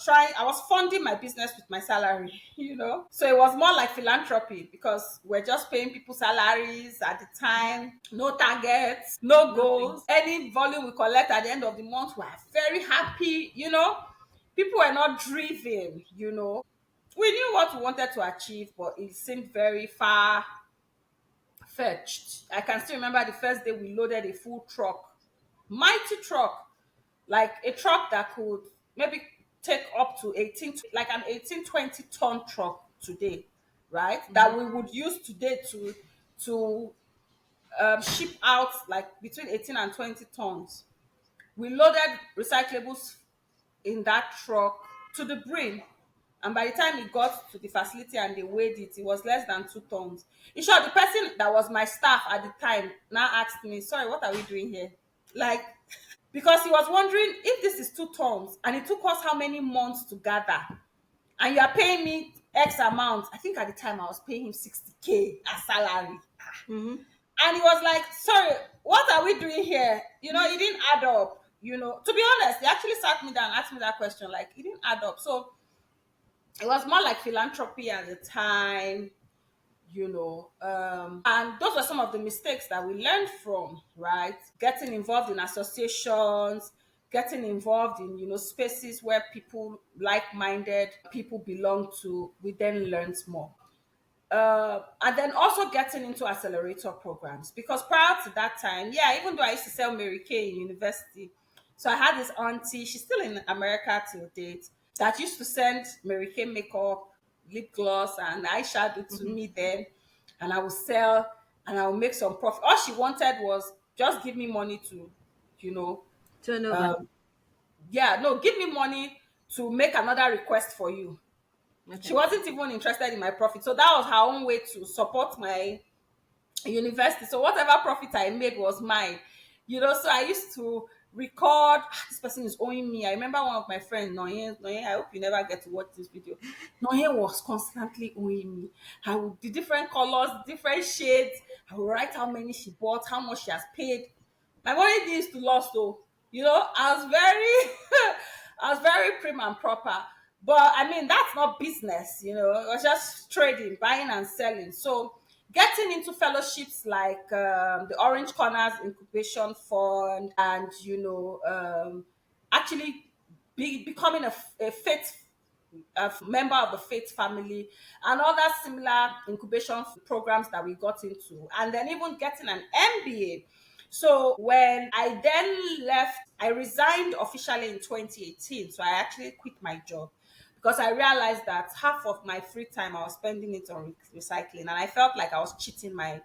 funding my business with my salary, So it was more like philanthropy because we're just paying people salaries at the time, no targets, no Nothing. goals. Any volume we collect at the end of the month, we're very happy. People were not driven. We knew what we wanted to achieve, but it seemed very far fetched. I can still remember the first day we loaded a full truck, mighty truck, like a truck that could maybe take up to like an 18-20 ton truck today, right? Hmm. That we would use today to ship out like between 18 and 20 tons. We loaded recyclables in that truck to the brim. And by the time it got to the facility and they weighed it, it was less than 2 tons. In short, the person that was my staff at the time now asked me, sorry, what are we doing here? Like, because he was wondering if this is 2 tons and it took us how many months to gather, and you are paying me X amount. I think at the time I was paying him 60K as salary. Hmm. And he was like, sorry, what are we doing here? It didn't add up. To be honest, he actually sat me down and asked me that question. Like, it didn't add up. So it was more like philanthropy at the time. And those were some of the mistakes that we learned from, right? Getting involved in associations, getting involved in, spaces where people, like-minded people belong to, we then learned more. And then also getting into accelerator programs because prior to that time, yeah, even though I used to sell Mary Kay in university, so I had this auntie, she's still in America till date, that used to send Mary Kay makeup, lip gloss, and eyeshadow to Hmm. me then, and I would sell and I would make some profit. All she wanted was just give me money to, you know, Turnover. um, yeah, no, give me money to make another request for you. She Okay. wasn't even interested in my profit. So that was her own way to support my university. So whatever profit I made was mine. So I used to record, this person is owing me. I remember one of my friends, Noyen, I hope you never get to watch this video. Noyen was constantly owing me. I would the different colors, different shades. I would write how many she bought, how much she has paid. My money needs to lost though. I was very I was very prim and proper. But I mean that's not business. It was just trading, buying and selling. So getting into fellowships like the Orange Corners Incubation Fund and actually becoming a faith member of the faith family and other similar incubation programs that we got into, and then even getting an MBA. So when I then left, I resigned officially in 2018. So I actually quit my job because I realized that half of my free time I was spending it on recycling, and I felt like I was cheating my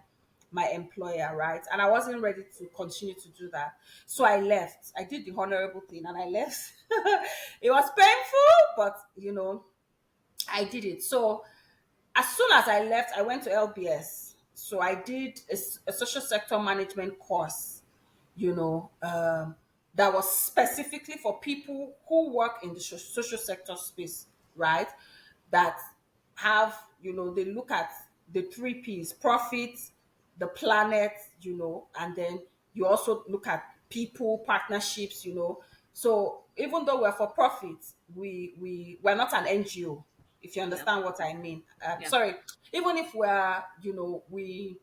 employer, right? And I wasn't ready to continue to do that. So I left. I did the honorable thing and I left. It was painful, but I did it. So as soon as I left, I went to LBS. So I did a social sector management course, that was specifically for people who work in the social sector space, right? That have, they look at the three P's: profit, the planet, and then you also look at people, partnerships, So even though we're for profit, we're not an NGO, if you Yeah. understand what I mean. Yeah. Sorry, even if we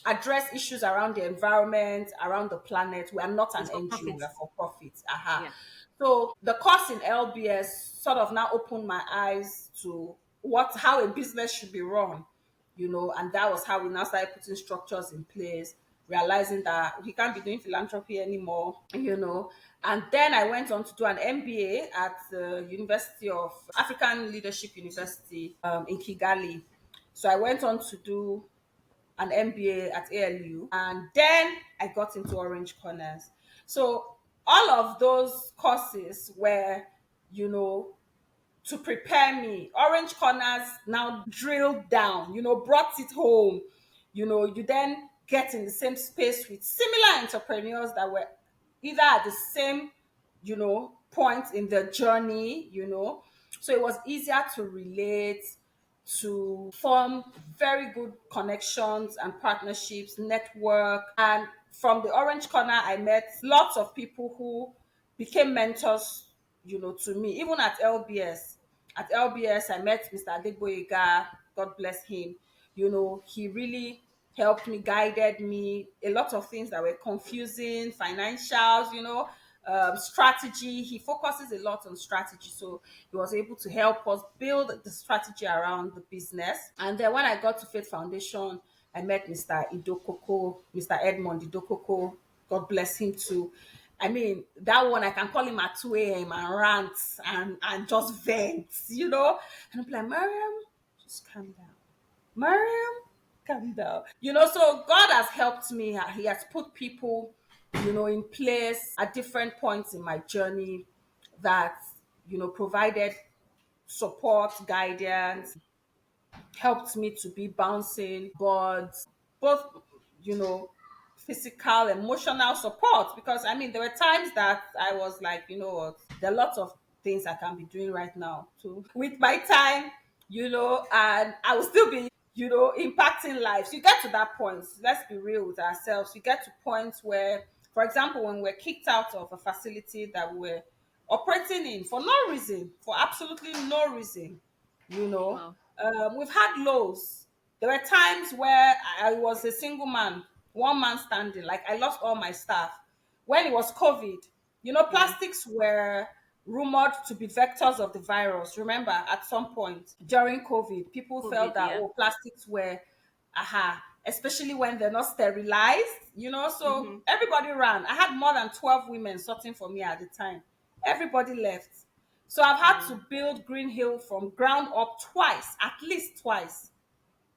address issues around the environment, around the planet, we are not an It's for NGO, we profit. are for profit. Aha. Yeah. So the course in LBS sort of now opened my eyes to how a business should be run, and that was how we now started putting structures in place, realizing that we can't be doing philanthropy anymore, And then I went on to do an MBA at the University of African Leadership University in Kigali. So I went on to do an MBA at ALU, and then I got into Orange Corners. So all of those courses were, you know, to prepare me. Orange Corners now drilled down, brought it home. You then get in the same space with similar entrepreneurs that were either at the same, point in the journey. So it was easier to relate, to form very good connections and partnerships, network. And from the Orange Corner, I met lots of people who became mentors, to me, even at LBS. At LBS, I met Mr. Adegboyega, God bless him. He really helped me, guided me. A lot of things that were confusing, financials, strategy. He focuses a lot on strategy. So he was able to help us build the strategy around the business. And then when I got to Faith Foundation, I met Mr. Idokoko, Mr. Edmond Idokoko. God bless him too. I mean, that one I can call him at 2 a.m. and rant and just vent, And I'm like, Mariam, just calm down. Mariam, calm down. So God has helped me. He has put people, in place at different points in my journey that, provided support, guidance, helped me to be bouncing boards, both, you know, physical, emotional support. Because I mean, there were times that I was like, what, there are lots of things I can be doing right now too with my time, and I will still be, impacting lives. You get to that point, let's be real with ourselves. You get to points where, for example, when we're kicked out of a facility that we were operating in for no reason, for absolutely no reason, Wow. we've had lows. There were times where I was a single man, one man standing, like I lost all my staff. When it was COVID, Yeah. plastics were rumored to be vectors of the virus. Remember, at some point during COVID, people felt COVID. that, Yeah. oh, plastics were, especially when they're not sterilized, so Mm-hmm. everybody ran. I had more than 12 women sorting for me at the time. Everybody left. So I've had Wow. to build Greenhill from ground up twice, at least twice.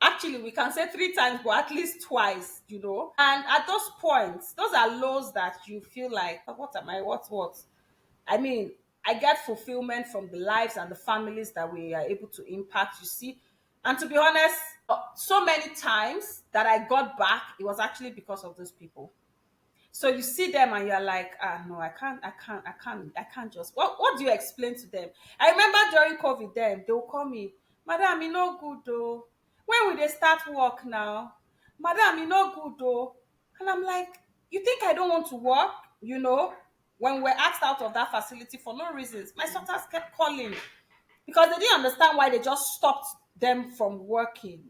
Actually, we can say three times, but at least twice. And at those points, those are lows that you feel like, "Oh, what am I? What? I mean, I get fulfillment from the lives and the families that we are able to impact, you see. And to be honest, so many times that I got back, it was actually because of those people. So you see them and you're like, no, I can't just. What do you explain to them? I remember during COVID, then they will call me, Madam, you no good though. When will they start work now? Madam, you no good though. And I'm like, you think I don't want to work? When we're asked out of that facility for no reasons, my daughters kept calling because they didn't understand why they just stopped them from working.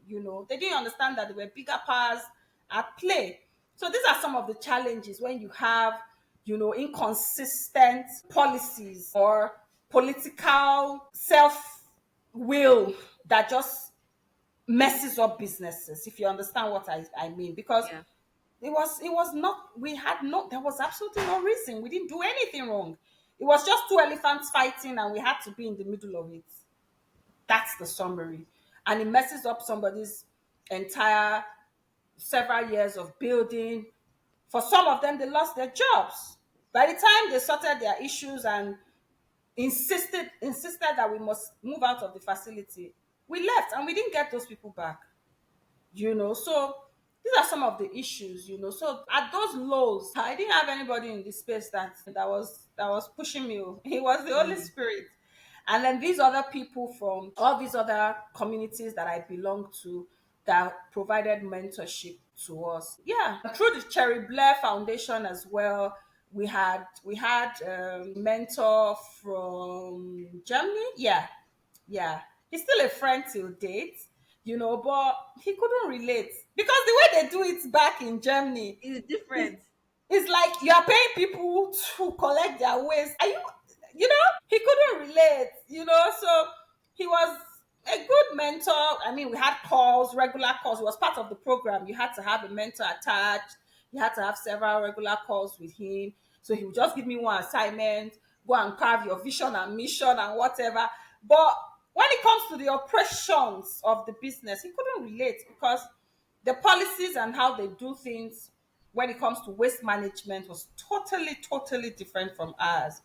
They didn't understand that there were bigger powers at play. So these are some of the challenges when you have, inconsistent policies or political self will that just messes up businesses, if you understand what I mean. Because Yeah. it was not, we had no, there was absolutely no reason. We didn't do anything wrong. It was just two elephants fighting and we had to be in the middle of it. That's the summary. And it messes up somebody's entire several years of building. For some of them, they lost their jobs. By the time they sorted their issues and insisted that we must move out of the facility, we left and we didn't get those people back. So these are some of the issues. So at those lows, I didn't have anybody in the space that was pushing me. It was the Holy Mm. Spirit. And then these other people from all these other communities that I belong to that provided mentorship to us. Yeah, through the Cherry Blair Foundation as well. We had mentor from Germany. Yeah, yeah, he's still a friend till date, but he couldn't relate because the way they do it back in Germany It's is different. is like you are paying people to collect their waste. You know, he couldn't relate, so he was a good mentor. I mean, we had calls, regular calls. It was part of the program. You had to have a mentor attached. You had to have several regular calls with him. So he would just give me one assignment, go and carve your vision and mission and whatever. But when it comes to the operations of the business, he couldn't relate because the policies and how they do things when it comes to waste management was totally, totally different from ours.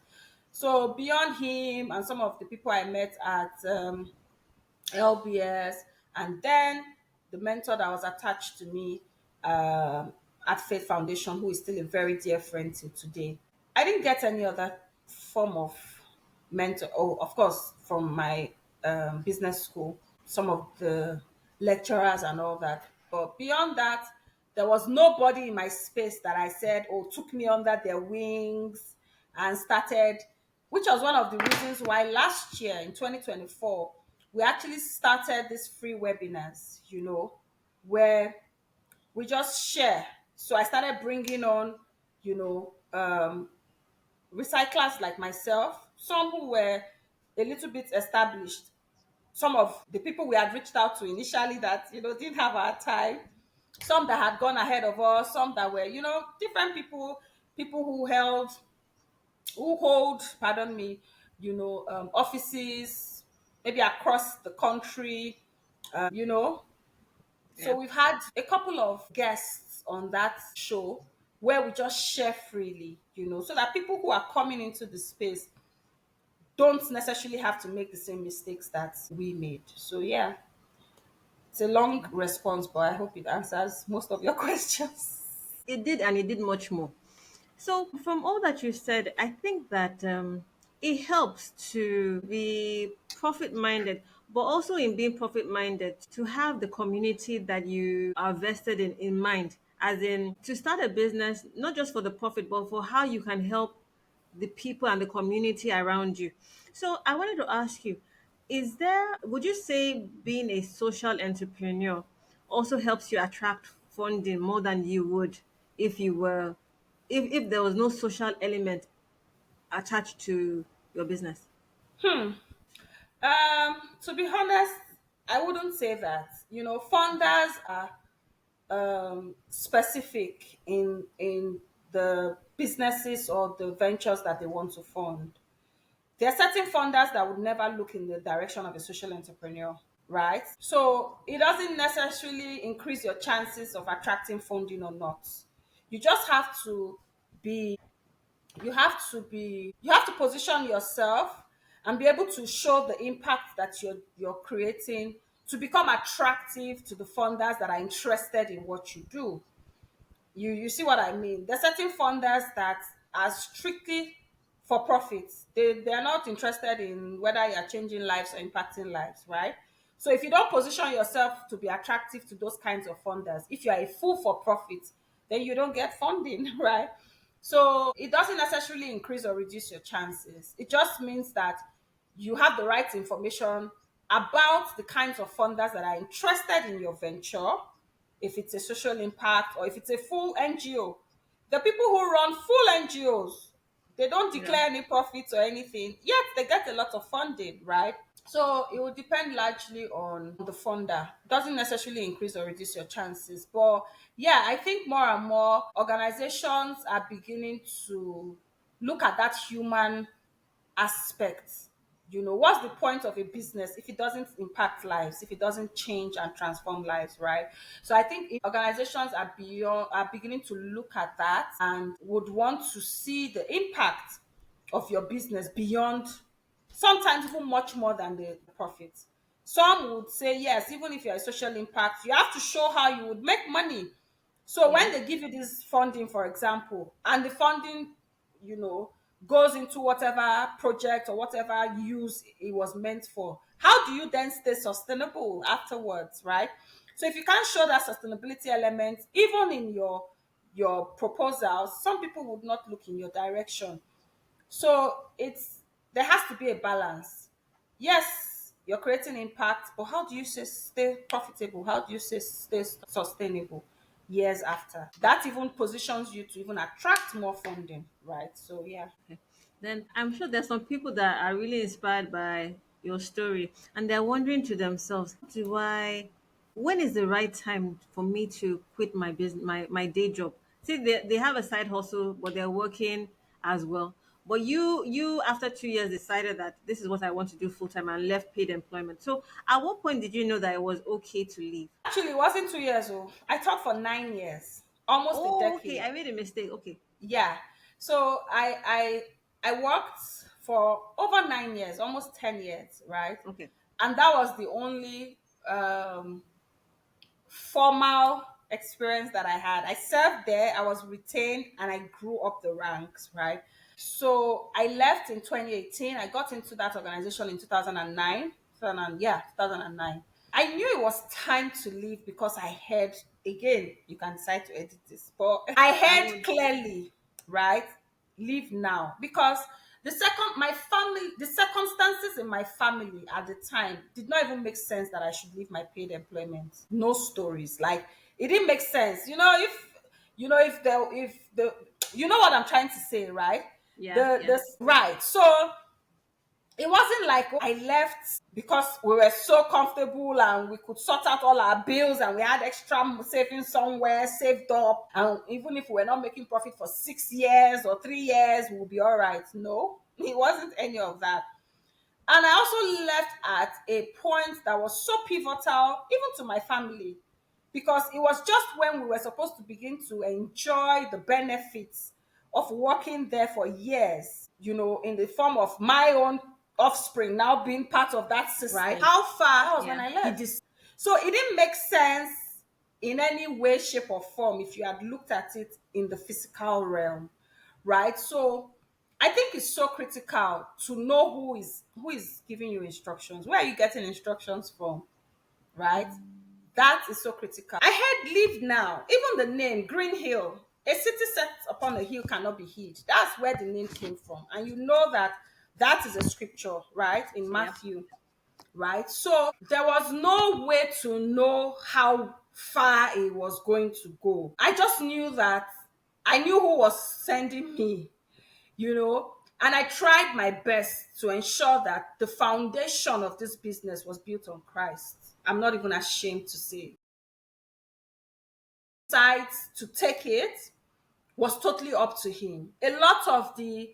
So beyond him and some of the people I met at LBS, and then the mentor that was attached to me at Faith Foundation, who is still a very dear friend till today. I didn't get any other form of mentor. Oh, of course, from my business school, some of the lecturers and all that. But beyond that, there was nobody in my space that I said, oh, took me under their wings and started, which was one of the reasons why last year in 2024, we actually started these free webinars, where we just share. So I started bringing on, you know, recyclers like myself, some who were a little bit established, some of the people we had reached out to initially that, didn't have our time, some that had gone ahead of us, some that were, different people who hold, pardon me, offices maybe across the country, you know. So Yeah. we've had a couple of guests on that show where we just share freely, so that people who are coming into the space don't necessarily have to make the same mistakes that we made. So yeah, it's a long response, but I hope it answers most of your questions. It did, and it did much more. So, from all that you said, I think that it helps to be profit minded, but also in being profit minded, to have the community that you are vested in mind, as in to start a business, not just for the profit, but for how you can help the people and the community around you. So, I wanted to ask you, would you say being a social entrepreneur also helps you attract funding more than you would if you were if there was no social element attached to your business? To be honest, I wouldn't say that. Funders are specific in the businesses or the ventures that they want to fund. There are certain funders that would never look in the direction of a social entrepreneur, right? So it doesn't necessarily increase your chances of attracting funding or not. You just have to be you have to position yourself and be able to show the impact that you're creating to become attractive to the funders that are interested in what you do. You see what I mean? There's certain funders that are strictly for profit. They're not interested in whether you're changing lives or impacting lives, right? So if you don't position yourself to be attractive to those kinds of funders, if you are a fool for profit, then you don't get funding, right? So it doesn't necessarily increase or reduce your chances. It just means that you have the right information about the kinds of funders that are interested in your venture, if it's a social impact or if it's a full NGO. The people who run full NGOs, they don't Yeah. declare any profits or anything, yet they get a lot of funding, right? So it will depend largely on the funder. It doesn't necessarily increase or reduce your chances. But yeah, I think more and more organizations are beginning to look at that human aspect What's the point of a business if it doesn't impact lives, if it doesn't change and transform lives, right? So I think organizations are beginning to look at that and would want to see the impact of your business beyond, sometimes even much more than the profit. Some would say yes, even if you're a social impact, you have to show how you would make money. So Yeah. when they give you this funding, for example, and the funding, you know, goes into whatever project or whatever use it was meant for, how do you then stay sustainable afterwards, right? So if you can't show that sustainability element, even in your proposals, some people would not look in your direction. So there has to be a balance. Yes, you're creating impact, but how do you stay profitable? How do you stay sustainable years after? That even positions you to even attract more funding, right? So yeah. Okay. Then I'm sure there's some people that are really inspired by your story and they're wondering to themselves, do I when is the right time for me to quit my business, my day job? See, they have a side hustle, but they're working as well. But you after 2 years decided that this is what I want to do full time and left paid employment. So at what point did you know that it was okay to leave? Actually, it wasn't 2 years old. I taught for 9 years, almost a Oh, okay. decade. I made a mistake. Okay. Yeah. So I worked for over 9 years, almost 10 years, right? Okay. And that was the only um formal experience that I had. I served there, I was retained, and I grew up the ranks, right? So I left in 2018. I got into that organization in 2009. 2009. I knew it was time to leave because I heard, again, you can decide to edit this, but I I heard would. clearly, right? Leave now. Because the circumstances in my family at the time did not even make sense that I should leave my paid employment. No stories. Like, it didn't make sense. If you know what I'm trying to say, right? Yeah, The yeah. right. So it wasn't like I left because we were so comfortable and we could sort out all our bills and we had extra savings somewhere saved up, and even if we were not making profit for 6 years or 3 years, we'll be all right. No, it wasn't any of that. And I also left at a point that was so pivotal, even to my family, because it was just when we were supposed to begin to enjoy the benefits of working there for years, in the form of my own offspring now being part of that system. Right? How far? That was when Yeah. I left. So it didn't make sense in any way, shape, or form if you had looked at it in the physical realm, right? So I think it's so critical to know who is giving you instructions. Where are you getting instructions from, right? That is so critical. I heard live now. Even the name Greenhill, a city set upon a hill cannot be hid. That's where the name came from, and you know that is a scripture, right, in Yeah. Matthew, right? So there was no way to know how far it was going to go. I just knew that I knew who was sending me, and I tried my best to ensure that the foundation of this business was built on Christ. I'm not even ashamed to say. Decides to take it was totally up to him. A lot of the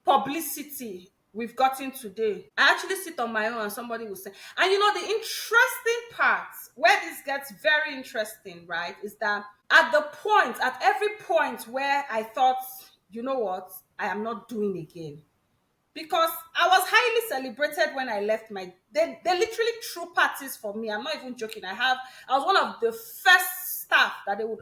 publicity we've gotten today, I actually sit on my own and somebody will say, and the interesting part where this gets very interesting, right, is that at every point where I thought, you know what, I am not doing again, because I was highly celebrated when I left they literally threw parties for me. I'm not even joking. I was one of the first staff that they would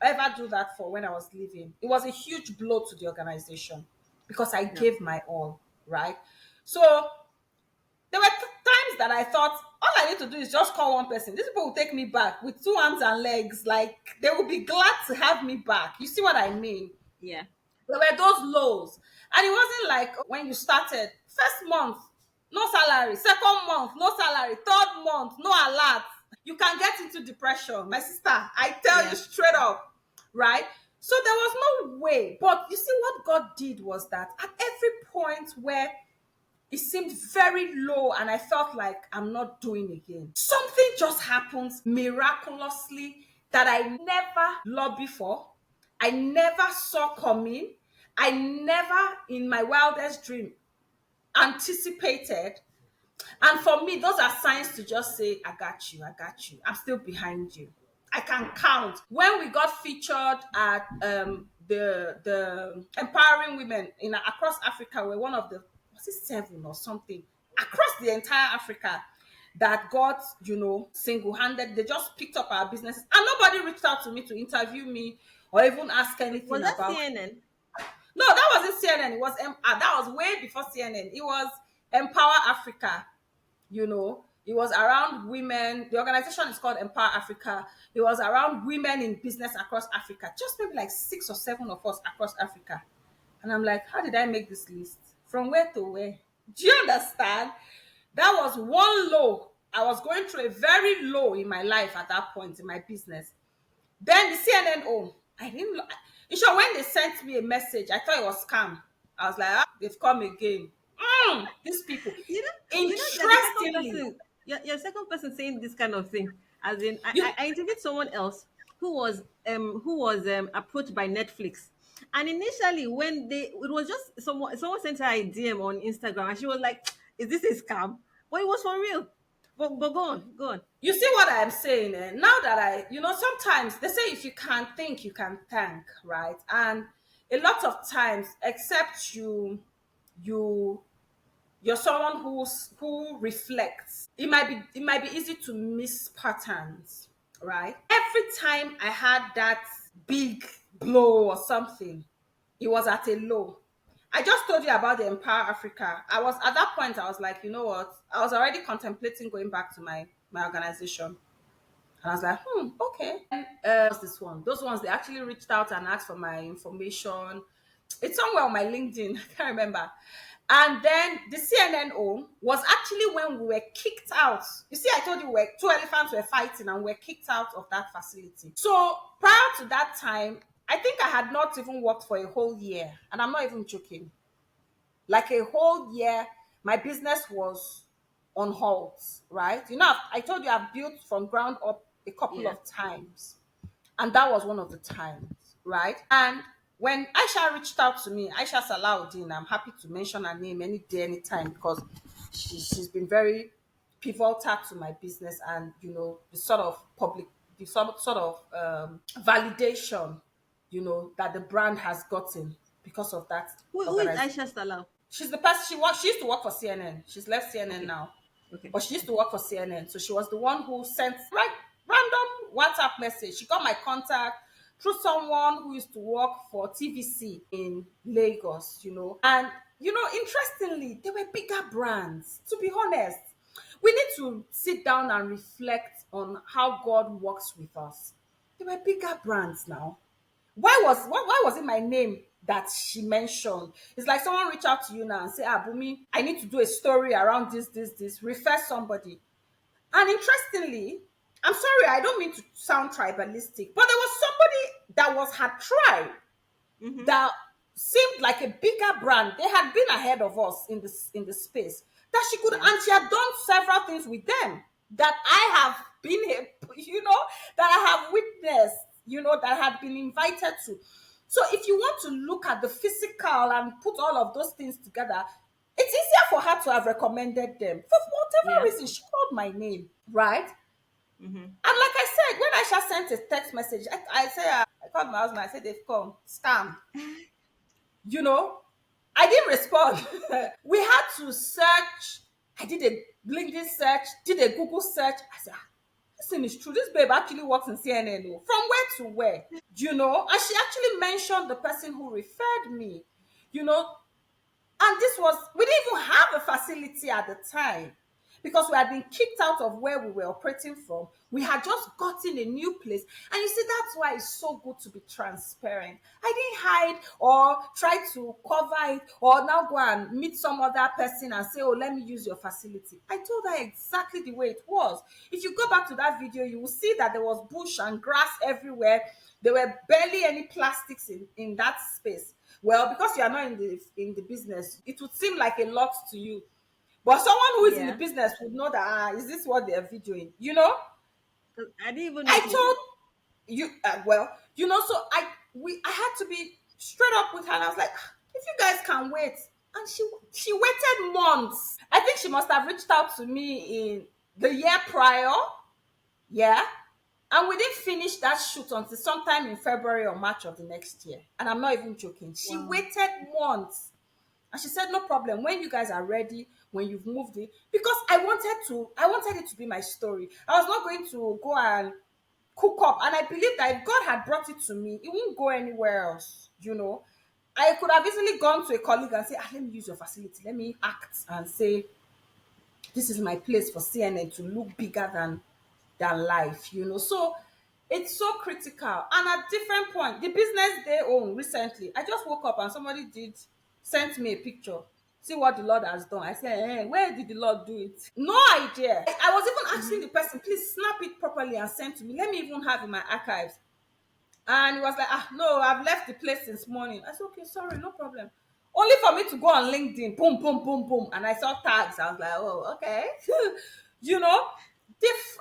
ever do that for when I was leaving. It was a huge blow to the organization because I Yeah. gave my all, right? So there were times that I thought all I need to do is just call one person. These people will take me back with two arms and legs. Like, they will be glad to have me back. You see what I mean? Yeah. There were those lows. And it wasn't like when you started, first month, no salary, second month, no salary, third month, no alert. You can get into depression. My sister, I tell you Yeah. straight up, right? So there was no way. But you see, what God did was that at every point where it seemed very low and I felt like I'm not doing again, something just happens miraculously that I never lobbied for, I never saw coming, I never in my wildest dream. anticipated. And for me, those are signs to just say, I got you, I got you. I'm still behind you. I can count. When we got featured at the empowering women in across Africa, we're one of the, was it seven or something across the entire Africa that got, single-handed. They just picked up our businesses, and nobody reached out to me to interview me or even ask Was anything that about. CNN? No, that wasn't CNN. It was that was way before CNN. It was Empower Africa. It was around women. The organization is called Empower Africa. It was around women in business across Africa, just maybe like 6 or 7 of us across Africa. And I'm like, how did I make this list? From where to where? Do you understand? That was one low. I was going through a very low in my life at that point in my business. Then the CNN, I didn't know. In short, when they sent me a message, I thought it was scam. I was like, they've come again. These people. You're the second Interestingly, person. You're the second person saying this kind of thing. As in, you I interviewed someone else who was approached by Netflix, and initially when it was just someone sent her a DM on Instagram, and she was like, "Is this a scam?" But it was for real. But go on. you see what I'm saying? Now that sometimes they say if you can think, you can thank, right? And a lot of times, except you you're someone who reflects, it might be easy to miss patterns, right? Every time I had that big blow or something, it was at a low. I just told you about the Empower Africa. I was at that point, I was like, you know what, I was already contemplating going back to my organization. And I was like, okay. What's this one? Those ones, they actually reached out and asked for my information. It's somewhere on my LinkedIn. I can't remember. And then the CNNO was actually when we were kicked out. You see, I told you two elephants were fighting and we were kicked out of that facility. So prior to that time, I think I had not even worked for a whole year. And I'm not even joking. Like a whole year, my business was on halt, right? I told you I've built from ground up a couple Yeah. of times, and that was one of the times, right? And when Aisha reached out to me, Aisha Salahuddin, I'm happy to mention her name any day, anytime, because she's been very pivotal to my business, and the sort of validation, that the brand has gotten because of that Who is organization. Aisha Salau? She's the person she used to work for CNN. She's left CNN Okay. now. Okay. But she used to work for CNN. So she was the one who sent random WhatsApp message. She got my contact through someone who used to work for TVC in Lagos. And interestingly, they were bigger brands. To be honest, we need to sit down and reflect on how God works with us. They were bigger brands now. Why was it my name that she mentioned? It's like someone reach out to you now and say, Bumi, I need to do a story around this, refer somebody. And interestingly, I'm sorry, I don't mean to sound tribalistic, but there was somebody that had tried, Mm-hmm. that seemed like a bigger brand. They had been ahead of us in the space, that she could, Yeah. and she had done several things with them that I have been, that I have witnessed, that I had been invited to. So if you want to look at the physical and put all of those things together, it's easier for her to have recommended them. For whatever Yeah. reason, she called my name, right? Mm-hmm. And like I said, when Aisha sent a text message, I said, I called my husband, I said, they've come, scam. you know, I didn't respond. We had to search. I did a LinkedIn search, did a Google search. I said, this thing is true. This babe actually works in CNN. Oh. From where to where? And she actually mentioned the person who referred me. You know, and we didn't even have a facility at the time because we had been kicked out of where we were operating from. We had just gotten a new place. And you see, that's why it's so good to be transparent. I didn't hide or try to cover it or now go and meet some other person and say, oh, let me use your facility. I told her exactly the way it was. If you go back to that video, you will see that there was bush and grass everywhere. There were barely any plastics in that space. Well, because you are not in the business, it would seem like a lot to you. But someone who is in the Yeah. business would know that, is this what they are videoing? 'Cause I didn't even I notice. told you, so I had to be straight up with her. And I was like, if you guys can wait, And she waited months. I think she must have reached out to me in the year prior. Yeah. And we didn't finish that shoot until sometime in February or March of the next year. And I'm not even joking. She Wow. waited months. And she said, no problem. When you guys are ready, when you've moved it, because I wanted it to be my story. I was not going to go and cook up. And I believe that if God had brought it to me, it won't go anywhere else, you know. I could have easily gone to a colleague and say, let me use your facility. Let me act and say, this is my place for CNN to look bigger than life, you know. So it's so critical. And at different point, the business they own recently, I just woke up and somebody did sent me a picture. See what the Lord has done. I said, where did the Lord do it? No idea. I was even asking the person, please snap it properly and send to me. Let me even have in my archives. And he was like, no, I've left the place since morning. I said, okay, sorry, no problem. Only for me to go on LinkedIn, boom, boom, boom, boom. And I saw tags. I was like, oh, okay. you know,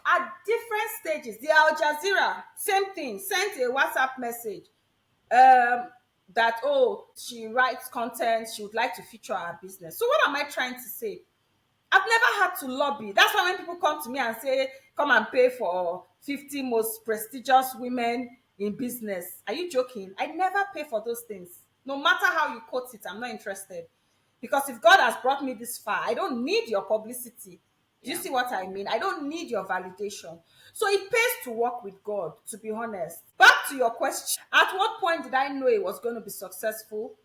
at different stages. The Al Jazeera, same thing, sent a WhatsApp message that, oh, she writes content. She would like to feature our business. So what am I trying to say? I've never had to lobby. That's why when people come to me and say, come and pay for 50 most prestigious women in business. Are you joking? I never pay for those things. No matter how you quote it, I'm not interested. Because if God has brought me this far, I don't need your publicity. Do you Yeah. see what I mean? I don't need your validation. So it pays to work with God, to be honest. Back to your question. At what point did I know it was going to be successful?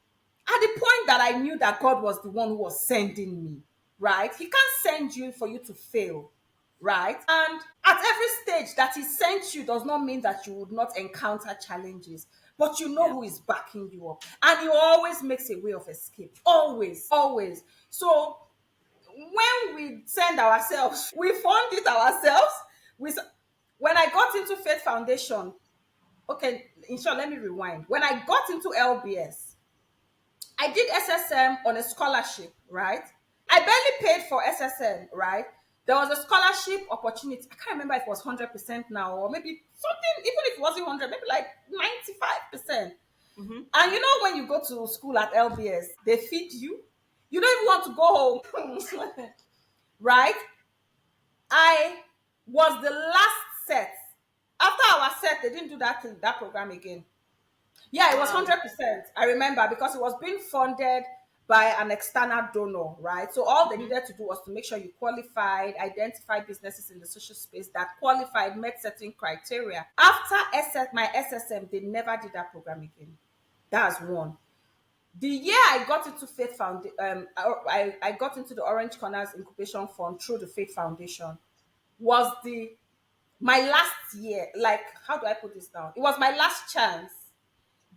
At the point that I knew that God was the one who was sending me, right? He can't send you for you to fail, right? And at every stage that He sent you does not mean that you would not encounter challenges, but you know Yeah. who is backing you up. And He always makes a way of escape. Always, always. So when we send ourselves, we fund it ourselves. We, when I got into Faith Foundation, okay, in short, let me rewind. When I got into LBS, I did SSM on a scholarship, right? I barely paid for SSM, right? There was a scholarship opportunity. I can't remember if it was 100% now or maybe something, even if it wasn't 100, maybe like 95%. Mm-hmm. And you know, when you go to school at LBS, they feed you. You don't even want to go home, right? I was the last set. After our set, they didn't do that program again. Yeah, it was Wow. 100%. I remember because it was being funded by an external donor, right? So all they Mm-hmm. needed to do was to make sure you qualified, identify businesses in the social space that qualified, met certain criteria. After my SSM, they never did that program again. That's one. The year I got into Faith Foundation, I got into the Orange Corners Incubation Fund through the Faith Foundation. Was the my last year? Like, how do I put this down? It was my last chance.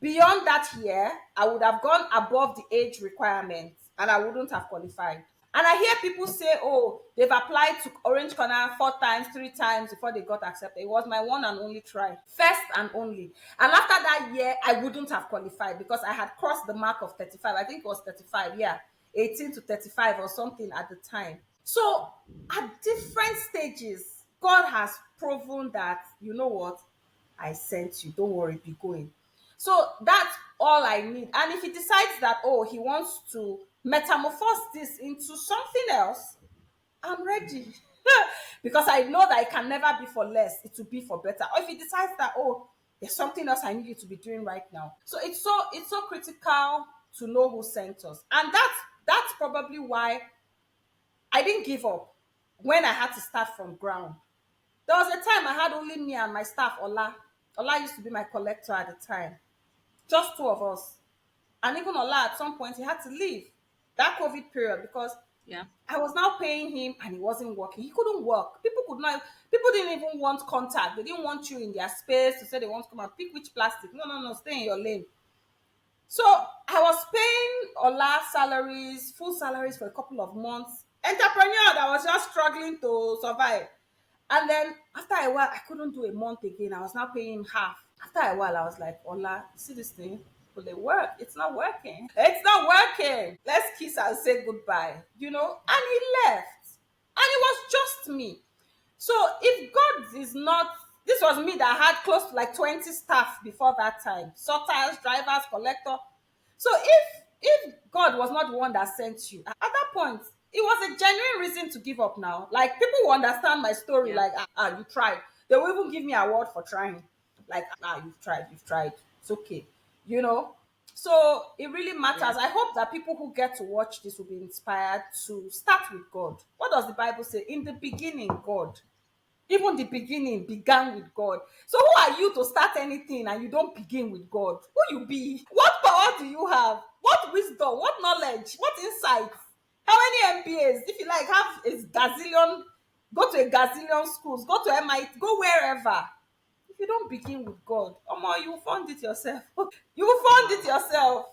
Beyond that year, I would have gone above the age requirement and I wouldn't have qualified. And I hear people say, oh, they've applied to Orange Corner 4 times, 3 times before they got accepted. It was my one and only try, first and only. And after that year, I wouldn't have qualified because I had crossed the mark of 35. I think it was 35, yeah, 18 to 35 or something at the time. So at different stages, God has proven that, you know what, I sent you. Don't worry, be going. So that's all I need. And if he decides that, oh, he wants to metamorphose this into something else, I'm ready. Because I know that it can never be for less, it will be for better. Or if he decides that, oh, there's something else I need you to be doing right now. So it's so critical to know who sent us. And that's probably why I didn't give up when I had to start from ground. There was a time I had only me and my staff, Ola. Ola used to be my collector at the time. Just two of us. And even Ola, at some point, he had to leave that COVID period because Yeah. I was now paying him and he wasn't working. He couldn't work. People didn't even want contact. They didn't want you in their space to say they want to come and pick which plastic. No, no, no, stay in your lane. So I was paying Ola salaries, full salaries for a couple of months. Entrepreneur that was just struggling to survive. And then after a while, I couldn't do a month again. I was now paying him half. After a while, I was like, Ola, you see this thing? Will it work? It's not working. It's not working. Let's kiss and say goodbye. And he left. And it was just me. So if God is not, this was me that had close to like 20 staff before that time, sorters, drivers, collector. So if God was not the one that sent you, at that point, it was a genuine reason to give up now. Like, people will understand my story, Yeah. like, you tried. They will even give me an award for trying. Like, you've tried. It's okay. You know? So it really Yeah. matters. I hope that people who get to watch this will be inspired to start with God. What does the Bible say? In the beginning, God. Even the beginning began with God. So who are you to start anything and you don't begin with God? Who you be? What power do you have? What wisdom? What knowledge? What insight? How many MBAs? If you like, have a gazillion, go to a gazillion schools, go to MIT, go wherever. If you don't begin with God, you will fund it yourself. You will fund it Wow. yourself.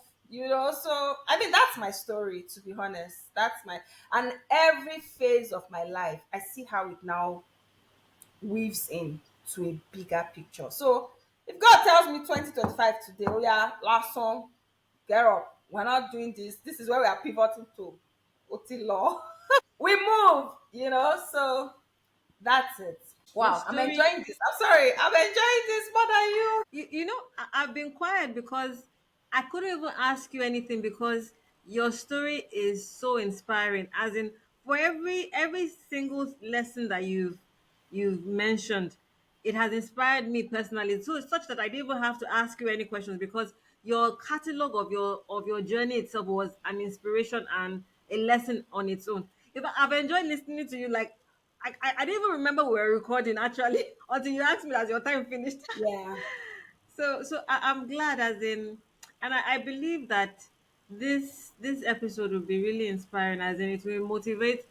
So I mean, that's my story, to be honest. That's my, and every phase of my life, I see how it now weaves in to a bigger picture. So if God tells me 2025 today, oh yeah, last song, get up. We're not doing this. This is where we are pivoting to. Oti law. We move, so that's it. Your Wow, I'm story. enjoying this. I'm sorry. I'm enjoying this more than you. I've been quiet because I couldn't even ask you anything because your story is so inspiring. As in, for every single lesson that you've mentioned, it has inspired me personally. So it's such that I didn't even have to ask you any questions because your catalog of your journey itself was an inspiration and a lesson on its own. If I've enjoyed listening to you, like I didn't even remember we were recording actually until you asked me as your time finished. Yeah. I'm glad, as in, and I believe that this episode will be really inspiring, as in it will motivate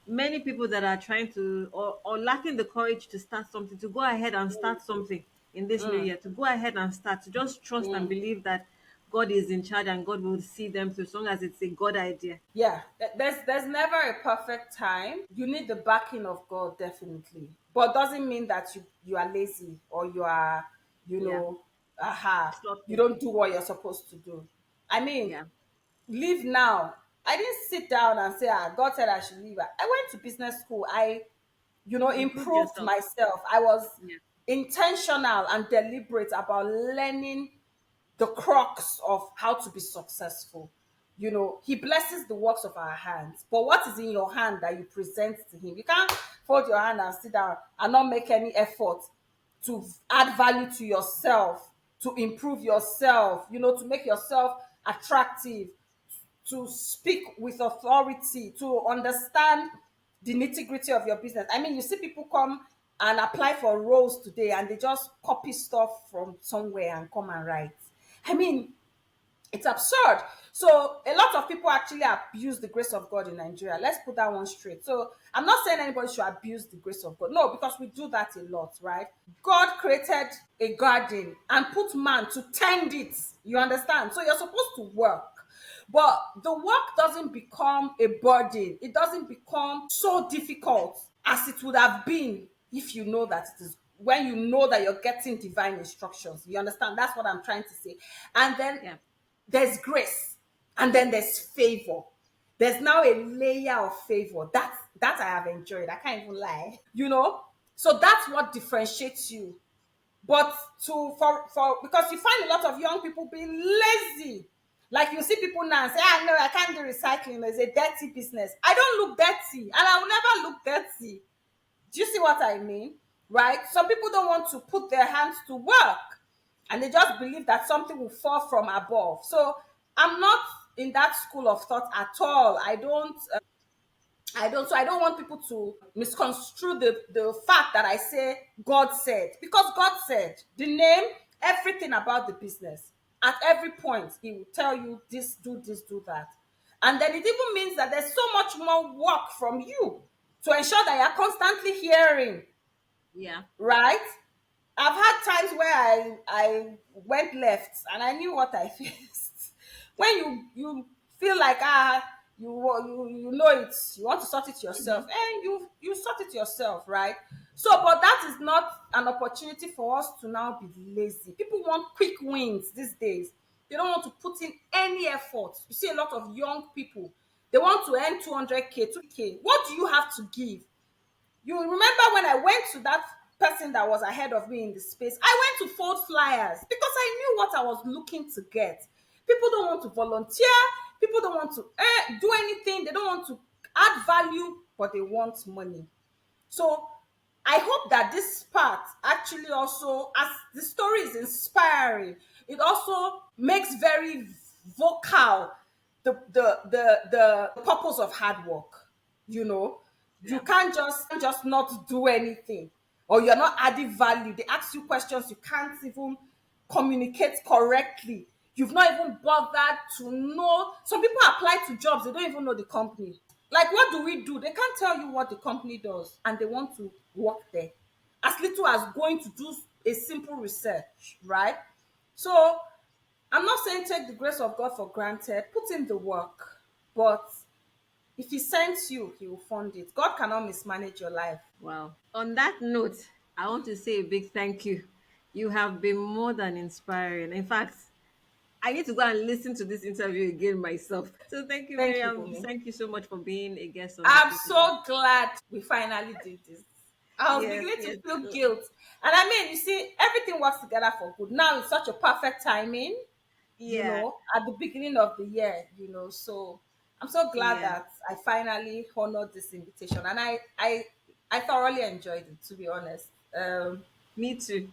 many people that are trying to or lacking the courage to start something, to go ahead and start something in this new year, to go ahead and start, to just trust and believe that God is in charge and God will see them through, as long as it's a God idea. Yeah, there's never a perfect time. You need the backing of God, definitely, but doesn't mean that you are lazy or you are, you Yeah, know, you slothful. don't do what you're supposed to do. I mean, Yeah, leave now. I didn't sit down and say, God said I should leave. I went to business school. I, improve improved yourself. myself. I was Yeah, intentional and deliberate about learning the crux of how to be successful. He blesses the works of our hands. But what is in your hand that you present to him? You can't fold your hand and sit down and not make any effort to add value to yourself, to improve yourself, to make yourself attractive, to speak with authority, to understand the nitty gritty of your business. I mean, you see people come and apply for roles today and they just copy stuff from somewhere and come and write. I mean, it's absurd. So a lot of people actually abuse the grace of God in Nigeria. Let's put that one straight. So I'm not saying anybody should abuse the grace of God. No, because we do that a lot, right? God created a garden and put man to tend it. You understand? So you're supposed to work. But the work doesn't become a burden. It doesn't become so difficult as it would have been if you know that it is, when you know that you're getting divine instructions. You understand? That's what I'm trying to say. And then yeah, there's grace, and then there's favor. There's now a layer of favor that I have enjoyed. I can't even lie. So that's what differentiates you. But to for because you find a lot of young people being lazy. Like, you see people now say, no, I can't do recycling. It's a dirty business. I don't look dirty, and I will never look dirty. Do you see what I mean? Right? Some people don't want to put their hands to work and they just believe that something will fall from above. So I'm not in that school of thought at all. I don't want people to misconstrue the fact that I say God said, because God said the name, everything about the business. At every point, He will tell you this, do that. And then it even means that there's so much more work from you to ensure that you're constantly hearing, yeah. right? I've had times where I went left and I knew what I faced. When you feel like, you know it, you want to sort it yourself, and you sort it yourself, right? So, but that is not an opportunity for us to now be lazy. People want quick wins these days. They don't want to put in any effort. You see a lot of young people. They want to earn 200K, 2K. What do you have to give? You remember when I went to that person that was ahead of me in the space, I went to fold flyers because I knew what I was looking to get. People don't want to volunteer. People don't want to do anything, they don't want to add value, but they want money. So I hope that this part actually also, as the story is inspiring, it also makes very vocal the purpose of hard work. You know, you Yeah. can't just not do anything, or you're not adding value. They ask you questions, you can't even communicate correctly. You've not even bothered to know. Some people apply to jobs, they don't even know the company. Like, what do we do? They can't tell you what the company does, and they want to work there. As little as going to do a simple research, right? So, I'm not saying take the grace of God for granted, put in the work, but if He sends you, He will fund it. God cannot mismanage your life. Wow. On that note, I want to say a big thank you. You have been more than inspiring. In fact, I need to go and listen to this interview again myself. So thank you, Thank you, Miriam. Bumi. Thank you so much for being a guest on the I'm show today. so glad we finally did this. I was Yes, beginning to yes. feel guilt. And I mean, you see, everything works together for good. Now it's such a perfect timing, Yeah, at the beginning of the year. So I'm so glad yeah. that I finally honored this invitation. And I thoroughly enjoyed it, to be honest. Me too.